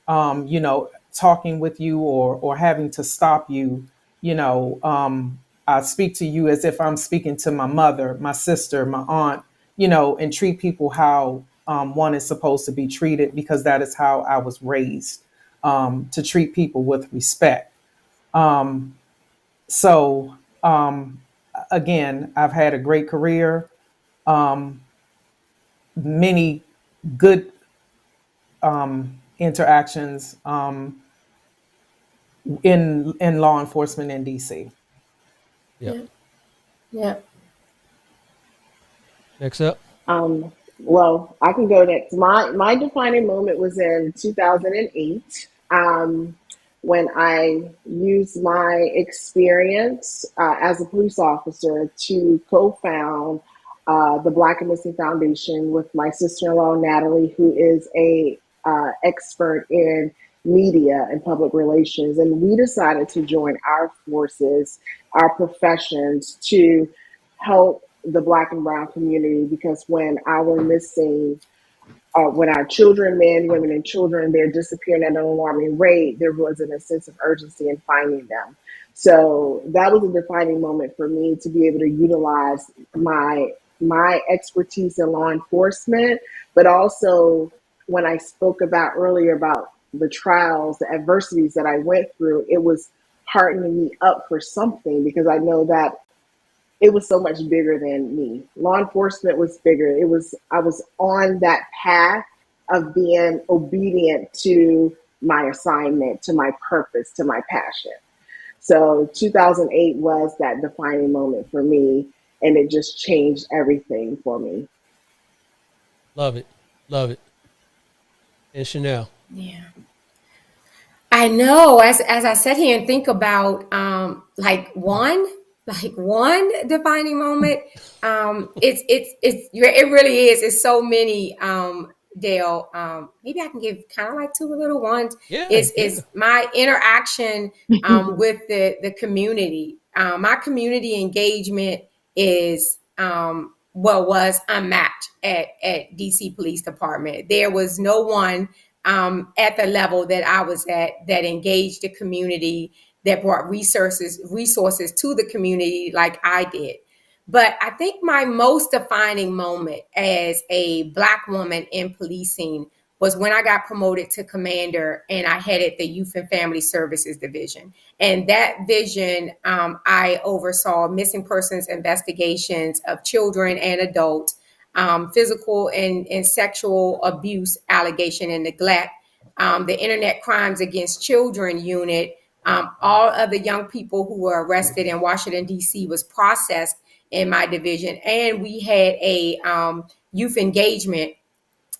Talking with you or having to stop you, I speak to you as if I'm speaking to my mother, my sister, my aunt, and treat people how one is supposed to be treated because that is how I was raised, to treat people with respect. So, again, I've had a great career, many good interactions in law enforcement in DC. Yep. Yeah. Yeah. Next up. Well, I can go next. My defining moment was in 2008, when I used my experience as a police officer to co-found the Black and Missing Foundation with my sister-in-law Natalie, who is a expert in media and public relations, and we decided to join our forces, our professions to help the Black and Brown community, because when our children, men, women, and children, they're disappearing at an alarming rate, there wasn't a sense of urgency in finding them. So that was a defining moment for me to be able to utilize my expertise in law enforcement, but also when I spoke about earlier about the trials, the adversities that I went through, it was heartening me up for something because I know that it was so much bigger than me. Law enforcement was bigger. I was on that path of being obedient to my assignment, to my purpose, to my passion. So 2008 was that defining moment for me, and it just changed everything for me. Love it. Love it. And Chanel. Yeah. I know. As I sit here and think about like one defining moment, it really is. It's so many. Dale, maybe I can give kind of like two little ones. Yeah, yeah. Is my interaction with the community. My community engagement is was unmatched at DC Police Department. There was no one at the level that I was at that engaged the community, that brought resources to the community like I did. But I think my most defining moment as a Black woman in policing was when I got promoted to commander and I headed the Youth and Family Services Division. And that vision, I oversaw missing persons investigations of children and adults, physical and sexual abuse allegation and neglect, the Internet Crimes Against Children unit. All of the young people who were arrested in Washington, D.C. was processed in my division. And we had a youth engagement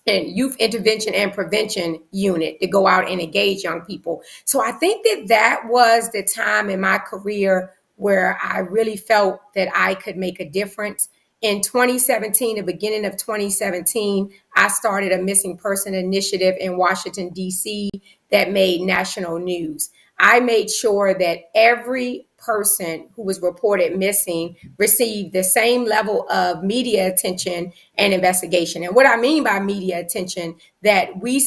and youth intervention and prevention unit to go out and engage young people. So I think that was the time in my career where I really felt that I could make a difference. In 2017, the beginning of 2017, I started a missing person initiative in Washington, D.C. that made national news. I made sure that every person who was reported missing received the same level of media attention and investigation. And what I mean by media attention, that we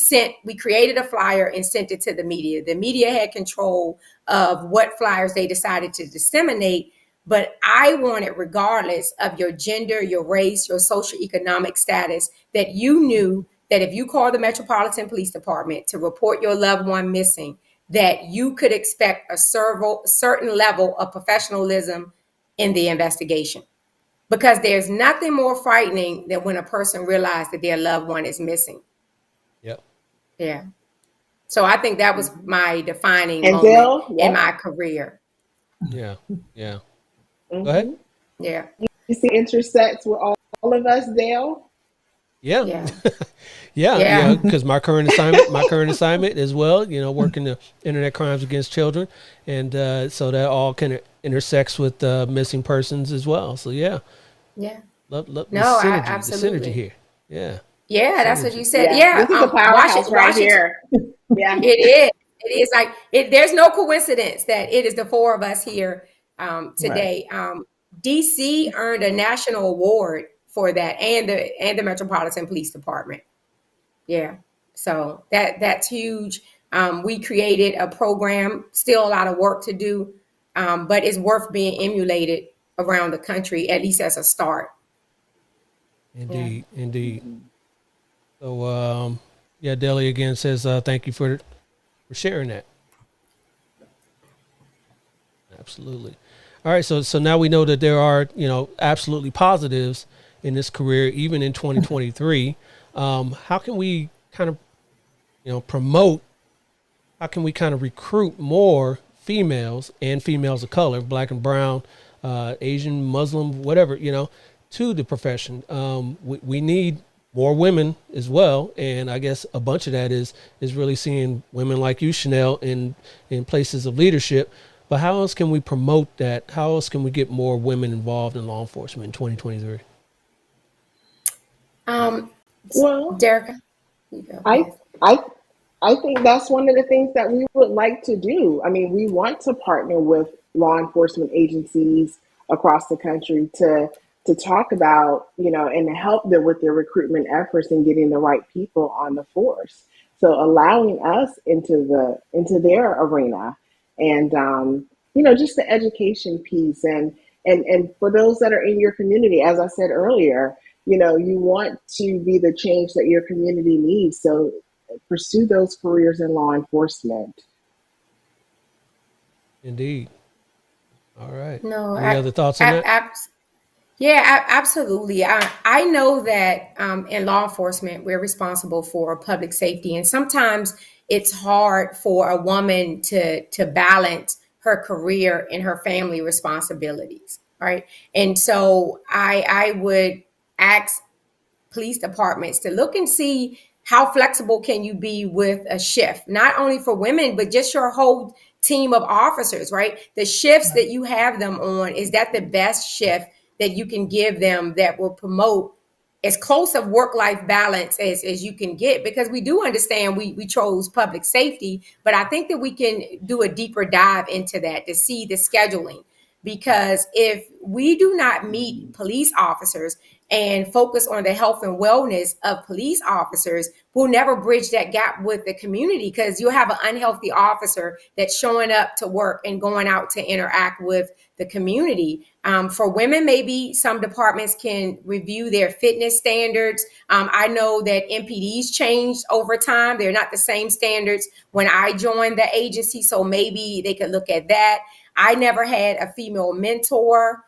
created a flyer and sent it to the media. The media had control of what flyers they decided to disseminate. But I wanted, regardless of your gender, your race, your socioeconomic status, that you knew that if you called the Metropolitan Police Department to report your loved one missing, that you could expect a certain level of professionalism in the investigation. Because there's nothing more frightening than when a person realizes that their loved one is missing. Yep. Yeah. So I think that was my defining And moment Dale, in yep. my career. Yeah. Yeah. Go ahead. Hmm. Yeah. You see intersects with all of us, Dale. Yeah. Yeah. Yeah, Yeah. because my current assignment as well, working the Internet Crimes Against Children, and so that all kind of intersects with missing persons as well. So yeah, Yeah. love No, the synergy absolutely. here. Yeah, Yeah, that's what synergy. you said. Yeah, Yeah. this is a powerhouse right Washington. here. Yeah. It is. It is like there's no coincidence that it is the four of us here Right. today. DC earned a national award for that, and the Metropolitan Police Department. Yeah, so that's huge. We created a program. Still a lot of work to do, but it's worth being emulated around the country, at least as a start. Yeah. Indeed, indeed. So yeah, Deli again says thank you for sharing that. Absolutely. All right, so now we know that there are absolutely positives in this career, even in 2023. How can we kind of promote? How can we kind of recruit more females and females of color, black and brown, Asian, Muslim, whatever, to the profession? We need more women as well, and I guess a bunch of that is really seeing women like you, Chanel, in places of leadership. But how else can we promote that? How else can we get more women involved in law enforcement in 2023? Well, Derica, you go. I Yes. I I think that's one of the things that we would like to do. I mean, we want to partner with law enforcement agencies across the country to talk about, and to help them with their recruitment efforts and getting the right people on the force. So allowing us into their arena, and just the education piece, and for those that are in your community, as I said earlier, you want to be the change that your community needs. So pursue those careers in law enforcement. Indeed. All right. No, Any other thoughts on that? yeah, absolutely. I know that in law enforcement, we're responsible for public safety. And sometimes it's hard for a woman to balance her career and her family responsibilities, right? And so I would ask police departments to look and see how flexible can you be with a shift, not only for women but just your whole team of officers, right? The shifts that you have them on, is that the best shift that you can give them that will promote as close of work-life balance as you can get? Because we do understand we chose public safety, but I think that we can do a deeper dive into that to see the scheduling. Because if we do not meet police officers and focus on the health and wellness of police officers, we'll never bridge that gap with the community, because you'll have an unhealthy officer that's showing up to work and going out to interact with the community. For women, maybe some departments can review their fitness standards. I know that MPDs changed over time. They're not the same standards when I joined the agency, so maybe they could look at that. I never had a female mentor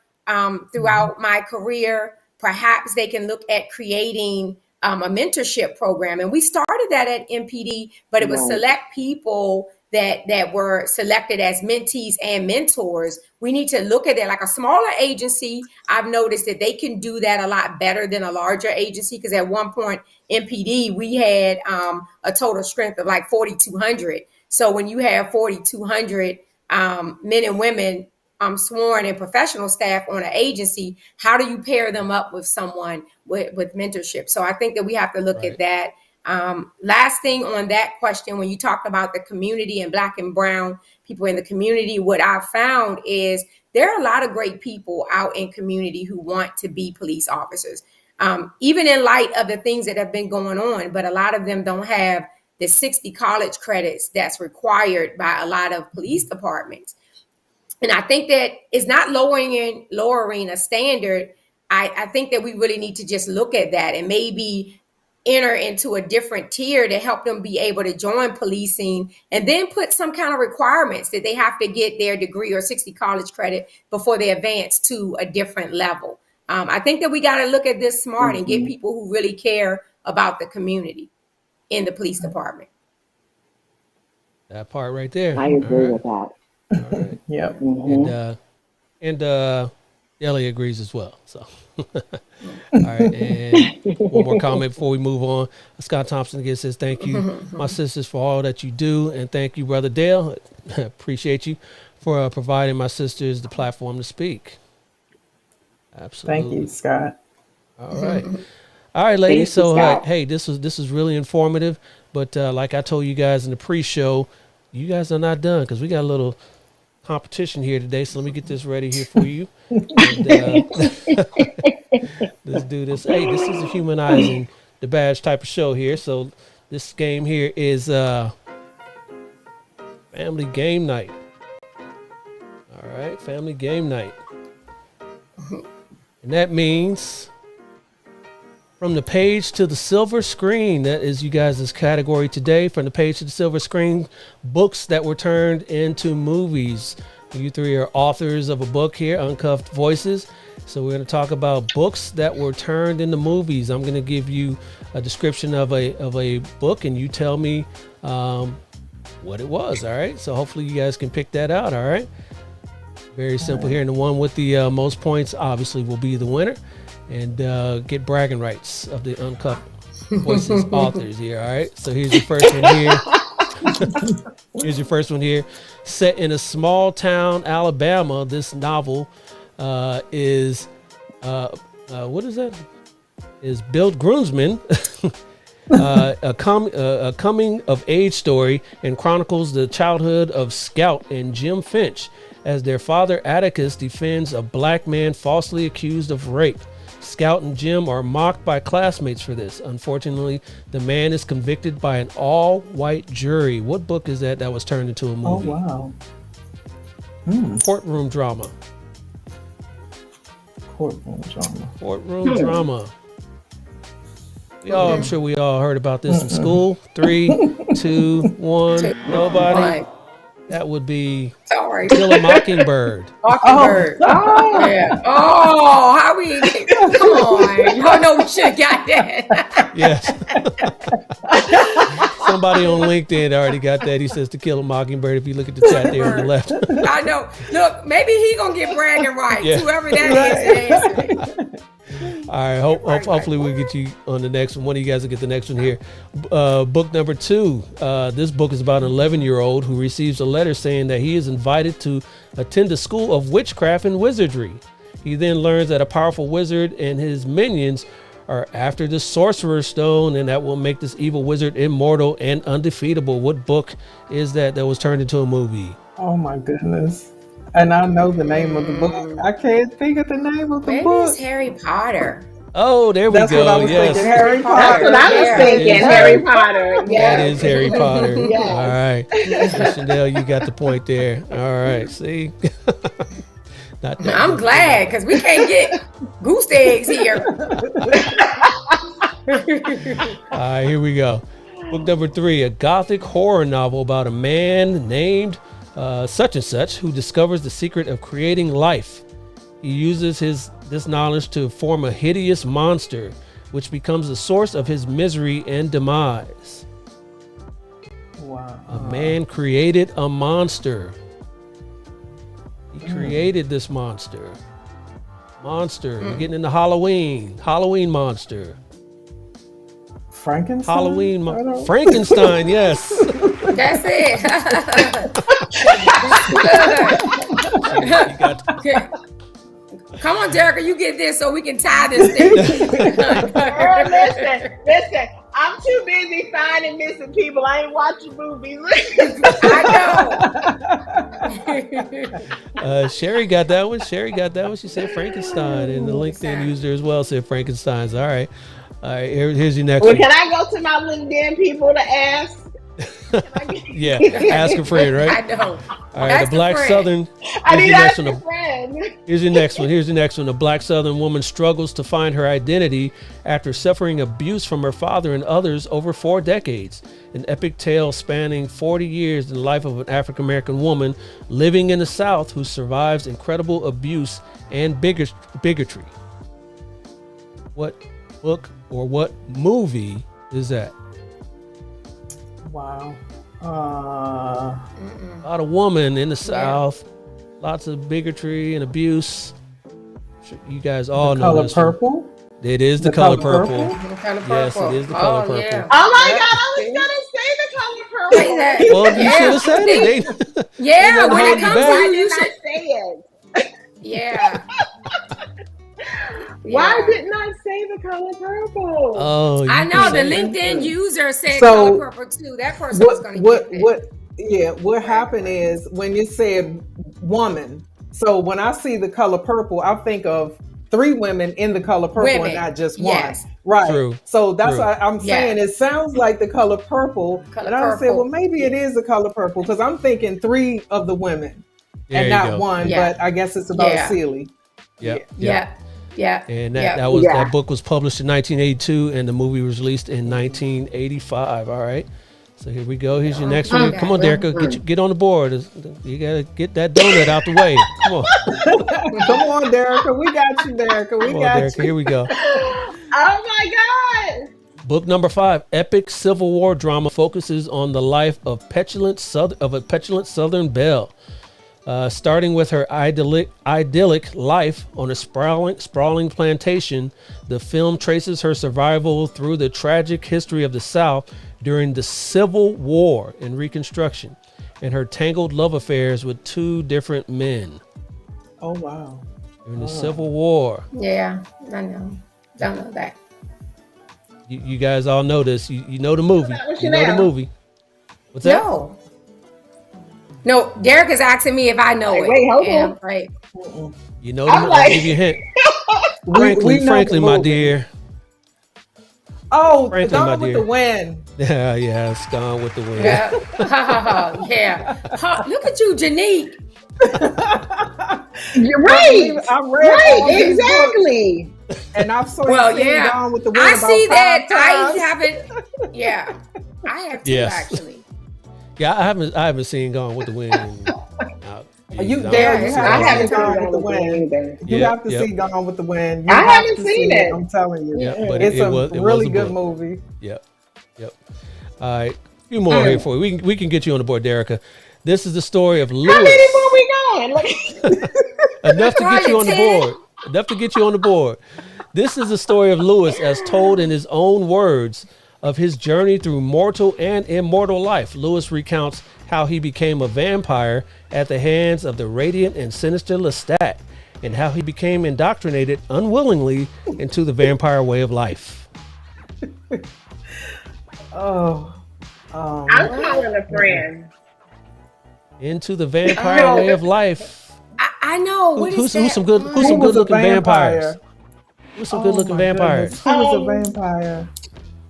throughout my career. Perhaps they can look at creating a mentorship program. And we started that at MPD, but it was Right. select people that were selected as mentees and mentors. We need to look at that. Like a smaller agency, I've noticed that they can do that a lot better than a larger agency, because at one point, MPD, we had a total strength of like 4,200. So when you have 4,200 men and women sworn and professional staff on an agency, how do you pair them up with someone with mentorship? So I think that we have to look at that. Last thing on that question, when you talked about the community and Black and brown people in the community, what I've found is there are a lot of great people out in community who want to be police officers, even in light of the things that have been going on. But a lot of them don't have the 60 college credits that's required by a lot of police departments. And I think that it's not lowering a standard. I think that we really need to just look at that and maybe enter into a different tier to help them be able to join policing, and then put some kind of requirements that they have to get their degree or 60 college credit before they advance to a different level. I think that we got to look at this smart and get people who really care about the community in the police department. That part right there. I agree All with that. right. All right. Yep. And Ellie agrees as well. So, all right. And one more comment before we move on. Scott Thompson again says, "Thank you, my sisters, for all that you do, and thank you, Brother Dale. Appreciate you for providing my sisters the platform to speak." Absolutely. Thank you, Scott. All right. All right, ladies. Thank you, So, Scott. hey, this was really informative. But like I told you guys in the pre-show, you guys are not done, because we got a little competition here today. So let me get this ready here for you. And, let's do this. Hey, this is a humanizing the badge type of show here. So this game here is family game night. All right, family game night. And that means from the page to the silver screen. That is you guys' category today. From the page to the silver screen, books that were turned into movies. You three are authors of a book here, Uncuffed Voices. So we're going to talk about books that were turned into movies. I'm going to give you a description of a book, and you tell me what it was. All right. So hopefully you guys can pick that out. All right. Very simple here. And the one with the most points obviously will be the winner, and get bragging rights of the Uncuffed Voices authors here. All right. So here's your first one here. Here's your first one here. Set in a small town, Alabama, this novel is what is that? Is Bill Groomsman, a coming of age story, and chronicles the childhood of Scout and Jim Finch as their father Atticus defends a black man falsely accused of rape. Scout and Jim are mocked by classmates for this. Unfortunately, the man is convicted by an all-white jury. What book is that was turned into a movie? Oh, wow. Courtroom drama. Courtroom drama. Courtroom drama. I'm sure we all heard about this in school. 3, 2, 1. Nobody. That would be Sorry. Kill a Mockingbird. Mockingbird. Oh, yeah. Oh, how we? Come on. Oh no, we should have got that. Yes. So somebody on LinkedIn already got that. He says To Kill a Mockingbird. If you look at the chat there on the left. I know. Look, maybe he gonna get bragging rights. Yeah. Whoever that is. All right. Hopefully we'll get you on the next one. One of you guys will get the next one here. Book number 2. This book is about an 11-year-old who receives a letter saying that he is invited to attend a school of witchcraft and wizardry. He then learns that a powerful wizard and his minions are after the Sorcerer's Stone, and that will make this evil wizard immortal and undefeatable. What book is that was turned into a movie? Oh my goodness. And I know the name of the book. I can't think of the name of the Maybe book. it's Harry Potter. Oh, there we That's go. what I was Yes. thinking. Harry That's Potter. what I was Yeah. thinking. Yes. Harry Potter. That Yeah. is Harry Potter. Yes. All right. So Chanel, you got the point there. All right. See? Not that I'm book. glad because we can't get goose eggs here. All right, here we go. Book number 3, a gothic horror novel about a man named such and such who discovers the secret of creating life. He uses this knowledge to form a hideous monster, which becomes the source of his misery and demise. Wow. A man created a monster. He created this monster. We're getting into Halloween monster. Frankenstein? Frankenstein, yes. That's it. You got Come on, Derek, you get this so we can tie this thing. Girl, listen. I'm too busy finding missing people. I ain't watching movies. I know. Sherry got that one. She said Frankenstein, and the LinkedIn user as well said Frankenstein's. All right. Here's your next Well, one. can I go to my LinkedIn people to ask? Yeah, ask a friend, right? I know. All right, Ask the a Black friend. Southern. I need to ask one. a friend. Here's your next one. A Black Southern woman struggles to find her identity after suffering abuse from her father and others over 4 decades. An epic tale spanning 40 years in the life of an African American woman living in the South who survives incredible abuse and bigotry. What book or what movie is that? Wow. About a woman in the South, lots of bigotry and abuse. You guys all know Color this. Purple? It is the color purple. Yes, it is the color purple. Yeah. Oh my God, I was going to say the color purple. Say that. Well, you should have said it. Yeah, They when hold it you comes back. to Why you, you didn't I should. say it? Yeah. Why Yeah. didn't I say the color purple? Oh, you I know the can say it. LinkedIn user said So, color purple too. That person was going to get it. What happened is when you said woman, so when I see the color purple, I think of 3 women in the color purple Women. and not just one. Yes. Right. True. So that's True. why I'm saying it sounds like the color purple. Color and I said, purple. well, maybe it is the color purple because I'm thinking 3 of the women There and you not go. one, Yeah. but I guess it's about Yeah. Celie. Yep. Yeah. And Yeah. that book was published in 1982, and the movie was released in 1985. All right. So here we go. Here's your next one. Okay. Come on, Derica, get on the board. You gotta get that donut out the way. Come on, Come on, Derica. We got you, Derica. We come on, got Derica. you. Here we go. Oh my God. Book number 5, epic Civil War drama, focuses on the life of a petulant Southern belle. Starting with her idyllic life on a sprawling plantation, the film traces her survival through the tragic history of the South during the Civil War and Reconstruction, and her tangled love affairs with 2 different men Oh, wow. during the Civil War. Yeah. I know. Don't know that. You guys all know this. You know the movie. What's You your know the name? movie. What's that? No, Derek is asking me if I know it. Wait, hold Yeah, on. right. You know the I'm movie. like- I'll give you a hint. We know Frankly, the my movie. dear. Oh, Franklin, my Gone with dear. the Wind. Yeah, it's Gone with the Wind. Yeah. Yeah. Look at you, Janique. You're right. I read all Right, these books, exactly. and I've seen Yeah. Gone with the Wind I about see 5 that. I times. haven't. Yeah. I have too, Yes. actually. Yeah, I haven't seen Gone with the Wind. You I there? haven't You seen I have to haven't see seen Gone with Gone the with the Wind Wind. either. You Yep, have to yep. see Gone with the Wind. You I have haven't to seen see it. I'm telling you, Yeah, but it's it was a really a good book. movie. Yep. All right. few more here for you. We can get you on the board, Derica. This is the story of Lewis. How many more we going? Like, Enough to get you on the board. Enough to get you on the board. This is the story of Lewis as told in his own words of his journey through mortal and immortal life. Lewis recounts how he became a vampire at the hands of the radiant and sinister Lestat, and how he became indoctrinated unwillingly into the vampire way of life. Oh, I'm calling a friend. Into the vampire way of life. I know. What is that? Who's some good was looking a vampire? vampires? Who's some good looking my vampires? goodness. Who was a vampire?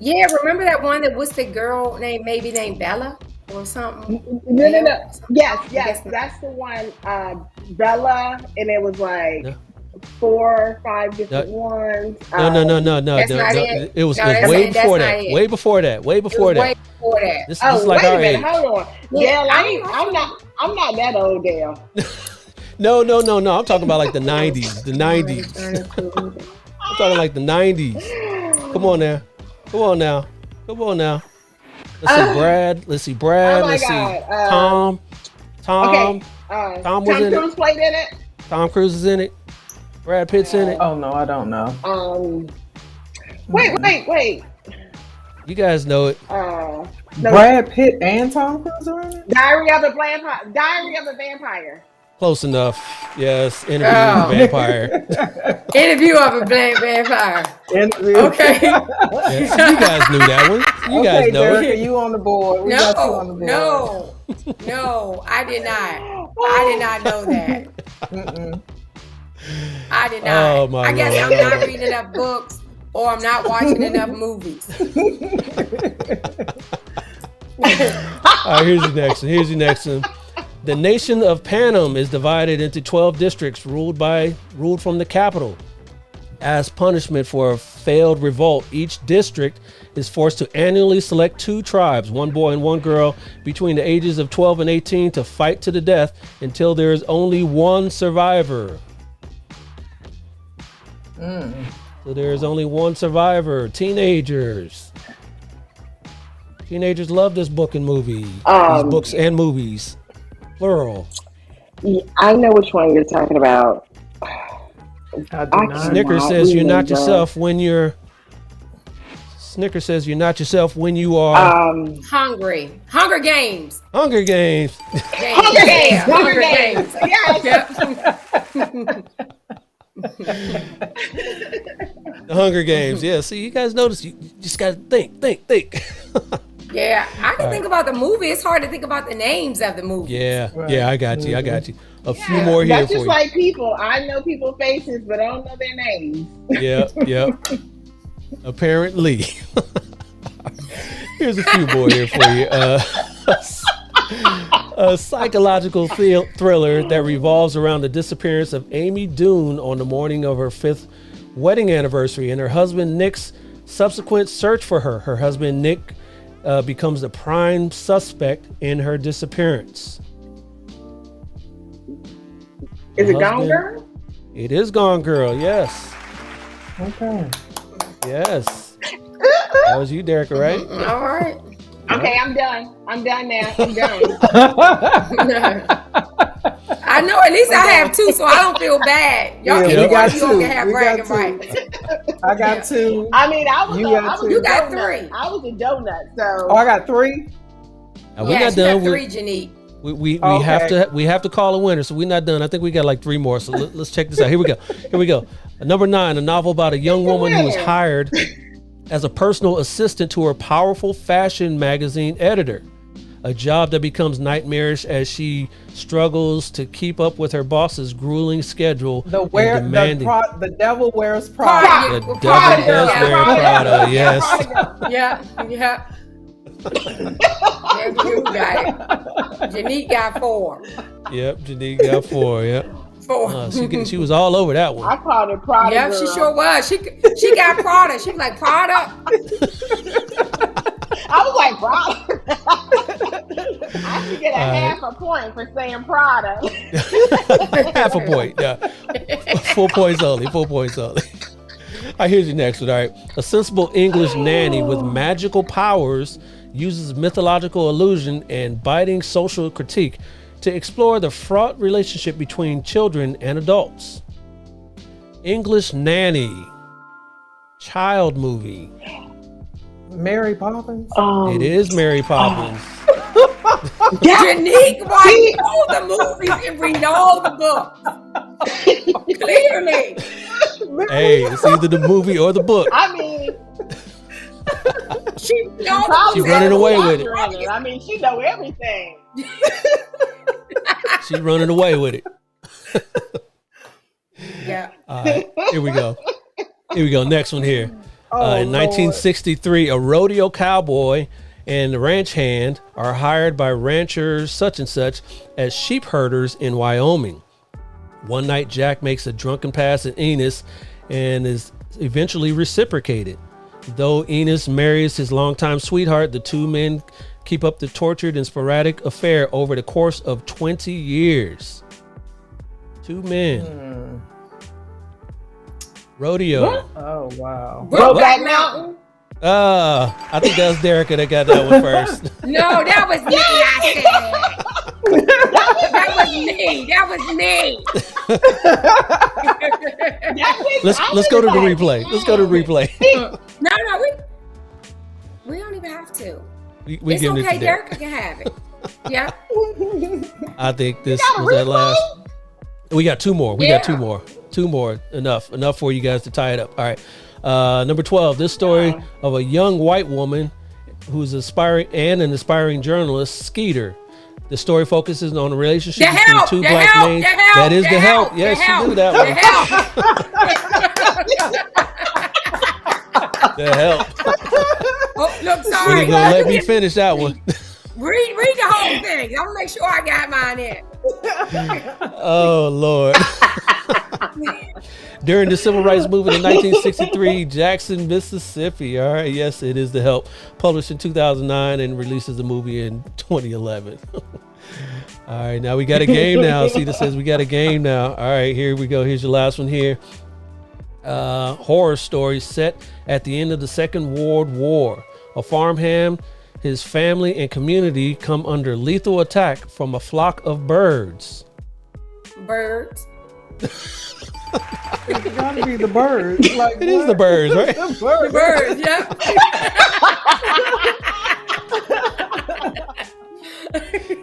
Yeah, remember that one that was the girl named Bella or something? No. Yes, Yes, that's the one. Bella, and it was like No. 4 or 5 different ones. No. That's not it. It was No, that's way not- before that's that. not it. Way before that. Way It was before that. way before that. This Oh, is like wait our a minute, age. hold on. Yeah, Dale, I I'm not that old, Dale. No. I'm talking about like the 90s. The 90s. I'm talking like the 90s. Come on now. Let's see Brad. Oh my Let's see God. Tom. Okay. Tom was in it. Cruise played in it. Tom Cruise is in it. Brad Pitt's in it. Oh no, I don't know. Wait. You guys know it. No, Brad Pitt and Tom Cruise are in it. Diary of a Vampire. Close enough. Yes. Interview with the Vampire. Interview of a black vampire. Okay. Yes. You guys knew that one. You guys know Derica, it. you on the board. We got you on the board. No, I did not. I did not know that. Mm-mm. I did not. Oh, my I guess Lord. I'm not reading enough books or I'm not watching enough movies. All right, here's the next one. The nation of Panem is divided into 12 districts ruled from the capital. As punishment for a failed revolt, each district is forced to annually select 2 tribes, one boy and one girl, between the ages of 12 and 18 to fight to the death until there is only one survivor. So there is only one survivor. Teenagers love this book and movie. These books and movies, plural. I know which one you're talking about. I do not. Snickers says you're not yourself when you're. Snickers says you're not yourself when you are. Hungry. Hunger Games. Hunger Games. Hunger Games. Hunger Games. Yes. The Hunger Games. Yeah. See, you guys notice. You just gotta think. Yeah, I can think about the movie. It's hard to think about the names of the movie. Yeah. Right. Yeah. I got you. A few more here That's for just you. like people. I know people's faces, but I don't know their names. Yep. Apparently. Here's a few more here for you. A psychological thriller that revolves around the disappearance of Amy Doon on the morning of her 5th wedding anniversary and her husband Nick's subsequent search for her. Her husband Nick becomes the prime suspect in her disappearance. Is it Her Gone husband- Girl? It is Gone Girl, yes. Okay. Yes. That was you, Derica, right? All right. Okay, I'm done. I'm done now. I'm done. I know at least I have 2, so I don't feel bad. Y'all Yeah, can we you got can 2. have We bragging got 2. rights. I got 2. I mean, I was You a, got I was two. a You got donut. 3. I was a donut, so Oh, I got 3. We're Yeah, not she got done. 3, Janique. We Okay. we have to call a winner, so we're not done. I think we got like 3 more. So let's check this out. Here we go. Number 9, a novel about a young woman who was hired as a personal assistant to her powerful fashion magazine editor. A job that becomes nightmarish as she struggles to keep up with her boss's grueling schedule. The devil wears Prada. The devil does wear Prada. Yes. Yeah. You got it. Janique got 4. Yep. Janine got 4. Yep. 4. She was all over that I one. called it Prada. Yeah, Girl. she sure was. She got Prada. She was like Prada. I was like Prada. I should get a half a point for saying Prada. Half a point. Yeah. 4 points only. 4 points only. All right, here's your next one. All right. A sensible English nanny with magical powers uses mythological illusion and biting social critique to explore the fraught relationship between children and adults. English Nanny, child movie. Mary Poppins. It is Mary Poppins. Janique watched all the movies and read all the books. Clearly. Hey, it's either the movie or the book. I mean, She She running away with it. I mean, she know everything. She running away with it. Yeah. All right, here we go. Next one here. In Lord. 1963, a rodeo cowboy and the ranch hand are hired by ranchers such and such as sheep herders in Wyoming. One night, Jack makes a drunken pass at Enos and is eventually reciprocated. Though Enos marries his longtime sweetheart, the two men keep up the tortured and sporadic affair over the course of 20 years. Two men. Rodeo. Oh wow. Brokeback Mountain. I think that was Derica that got that one first. No, that was me. I said. That was me. Let's go to the replay. Let's go to the replay. No, we don't even have to. We It's giving it okay. to Derek. Derica can have it. Yeah. I think this was that last. We got two more. We got two more. Two more. Enough for you guys to tie it up. All right. Number 12. This story of a young white woman who's an aspiring journalist, Skeeter. The story focuses on a relationship between two black men. That is The Help. Yes, she knew that one. The Help. Oh, look, You sorry. ain't gonna let me finish that one. Read the whole thing. I'm gonna make sure I got mine in. Oh Lord. During the civil rights movement in 1963, Jackson, Mississippi. All right, yes, it is The Help. Published in 2009 and releases the movie in 2011. All right, now we got a game now. Cedar says we got a game now. All right, here we go. Here's your last one here. Horror story set at the end of the Second World War. A farmhand, his family, and community come under lethal attack from a flock of birds. Birds. It's gotta be the birds. Like, It is the birds, right? The birds. Birds, yeah.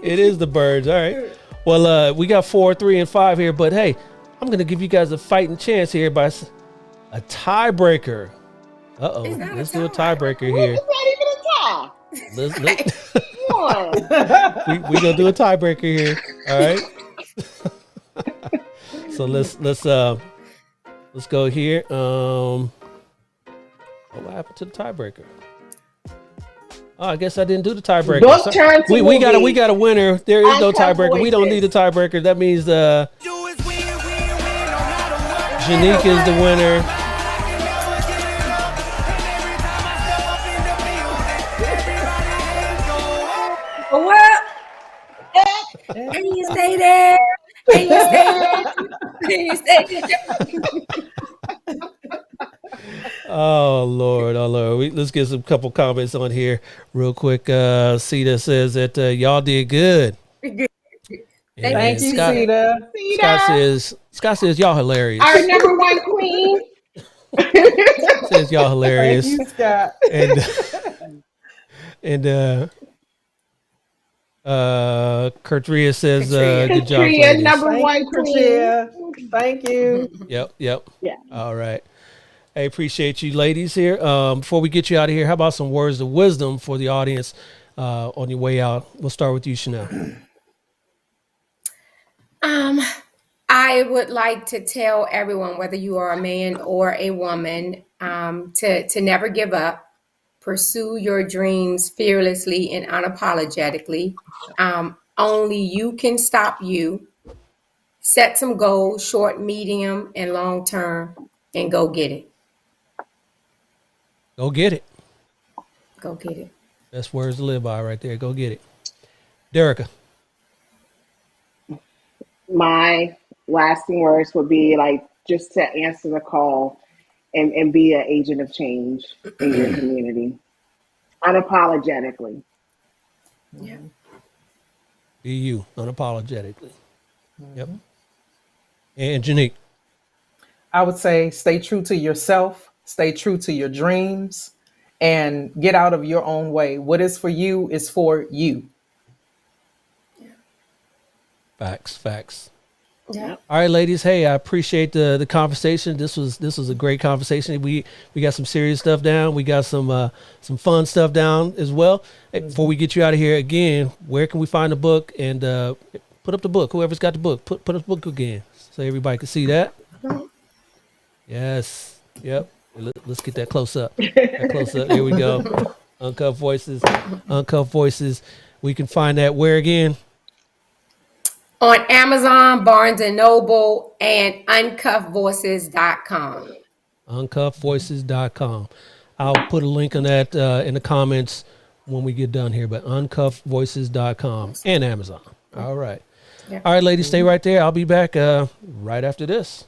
It is the birds. All right. Well, we got 4, 3, and 5 here, but hey, I'm gonna give you guys a fighting chance here by a tiebreaker. It's not a Let's do a tie. tiebreaker here. It's not even a tie. Let's Come on. we gonna do a tiebreaker here. All right. So let's go here. What happened to the tiebreaker? Oh, I guess I didn't do the tiebreaker. Book turn to we got movie. a winner. There is no Uncuffed tiebreaker. We don't need a tiebreaker. That means Janique is the winner. Well, can you stay there? Can you stay there? Can you stay there? Oh Lord. Let's get some couple comments on here real quick. Cedar says that y'all did good. And Thank you, Scott, Cedar. Scott says y'all hilarious. Our number one queen. Says y'all hilarious. Thank you, Scott. And Kurtria says good job, Katria, ladies. number Thank one you, queen. Katia. Thank you. Yep. Yeah. All right. I appreciate you ladies here. Before we get you out of here, how about some words of wisdom for the audience on your way out? We'll start with you, Chanel. I would like to tell everyone, whether you are a man or a woman, to never give up. Pursue your dreams fearlessly and unapologetically. Only you can stop you. Set some goals, short, medium, and long term, and go get it. Go get it. Go get it. That's words to live by right there. Go get it. Derica. My lasting words would be like just to answer the call and be an agent of change in your community. Unapologetically. Yeah. Be you, unapologetically. Yep. And Janique. I would say stay true to yourself, stay true to your dreams, and get out of your own way. What is for you is for you. Facts. Yeah. All right, ladies. Hey, I appreciate the conversation. This was a great conversation. We got some serious stuff down. We got some fun stuff down as well. Hey, before we get you out of here again, where can we find the book? And put up the book. Whoever's got the book, put up the book again so everybody can see that. Yes. Yep. Let's get that close up. That close up. There we go. Uncuffed Voices. Uncuffed Voices. We can find that where again? On Amazon, Barnes and Noble, and uncuffedvoices.com. Uncuffedvoices.com. I'll put a link on that in the comments when we get done here, but uncuffedvoices.com and Amazon. All right. Yeah. All right, ladies, stay right there. I'll be back right after this.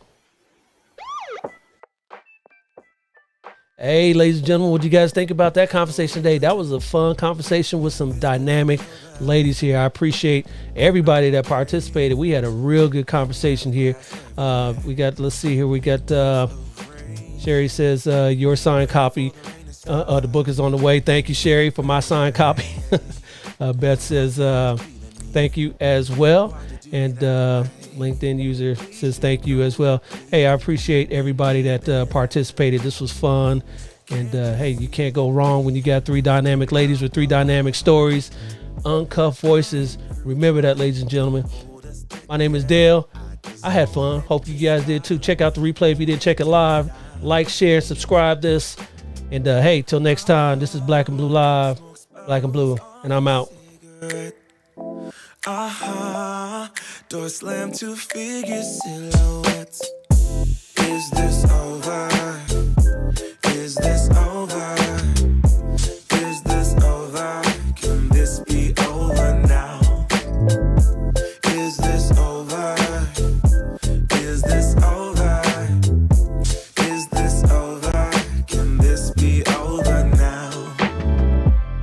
Hey, ladies and gentlemen, what do you guys think about that conversation today? That was a fun conversation with some dynamic ladies here. I appreciate everybody that participated. We had a real good conversation here. Let's see here. We got Sherry says your signed copy. The book is on the way. Thank you, Sherry, for my signed copy. Beth says thank you as well. And LinkedIn user says thank you as well. Hey, I appreciate everybody that participated. This was fun. And hey, you can't go wrong when you got three dynamic ladies with three dynamic stories. Uncuffed Voices. Remember that, ladies and gentlemen. My name is Dale. I had fun. Hope you guys did too. Check out the replay if you didn't check it live. Like, share, subscribe this. And hey, till next time, this is Black and Blue Live. Black and Blue. And I'm out. Door slam to figure silhouettes. Is this over? Is this over?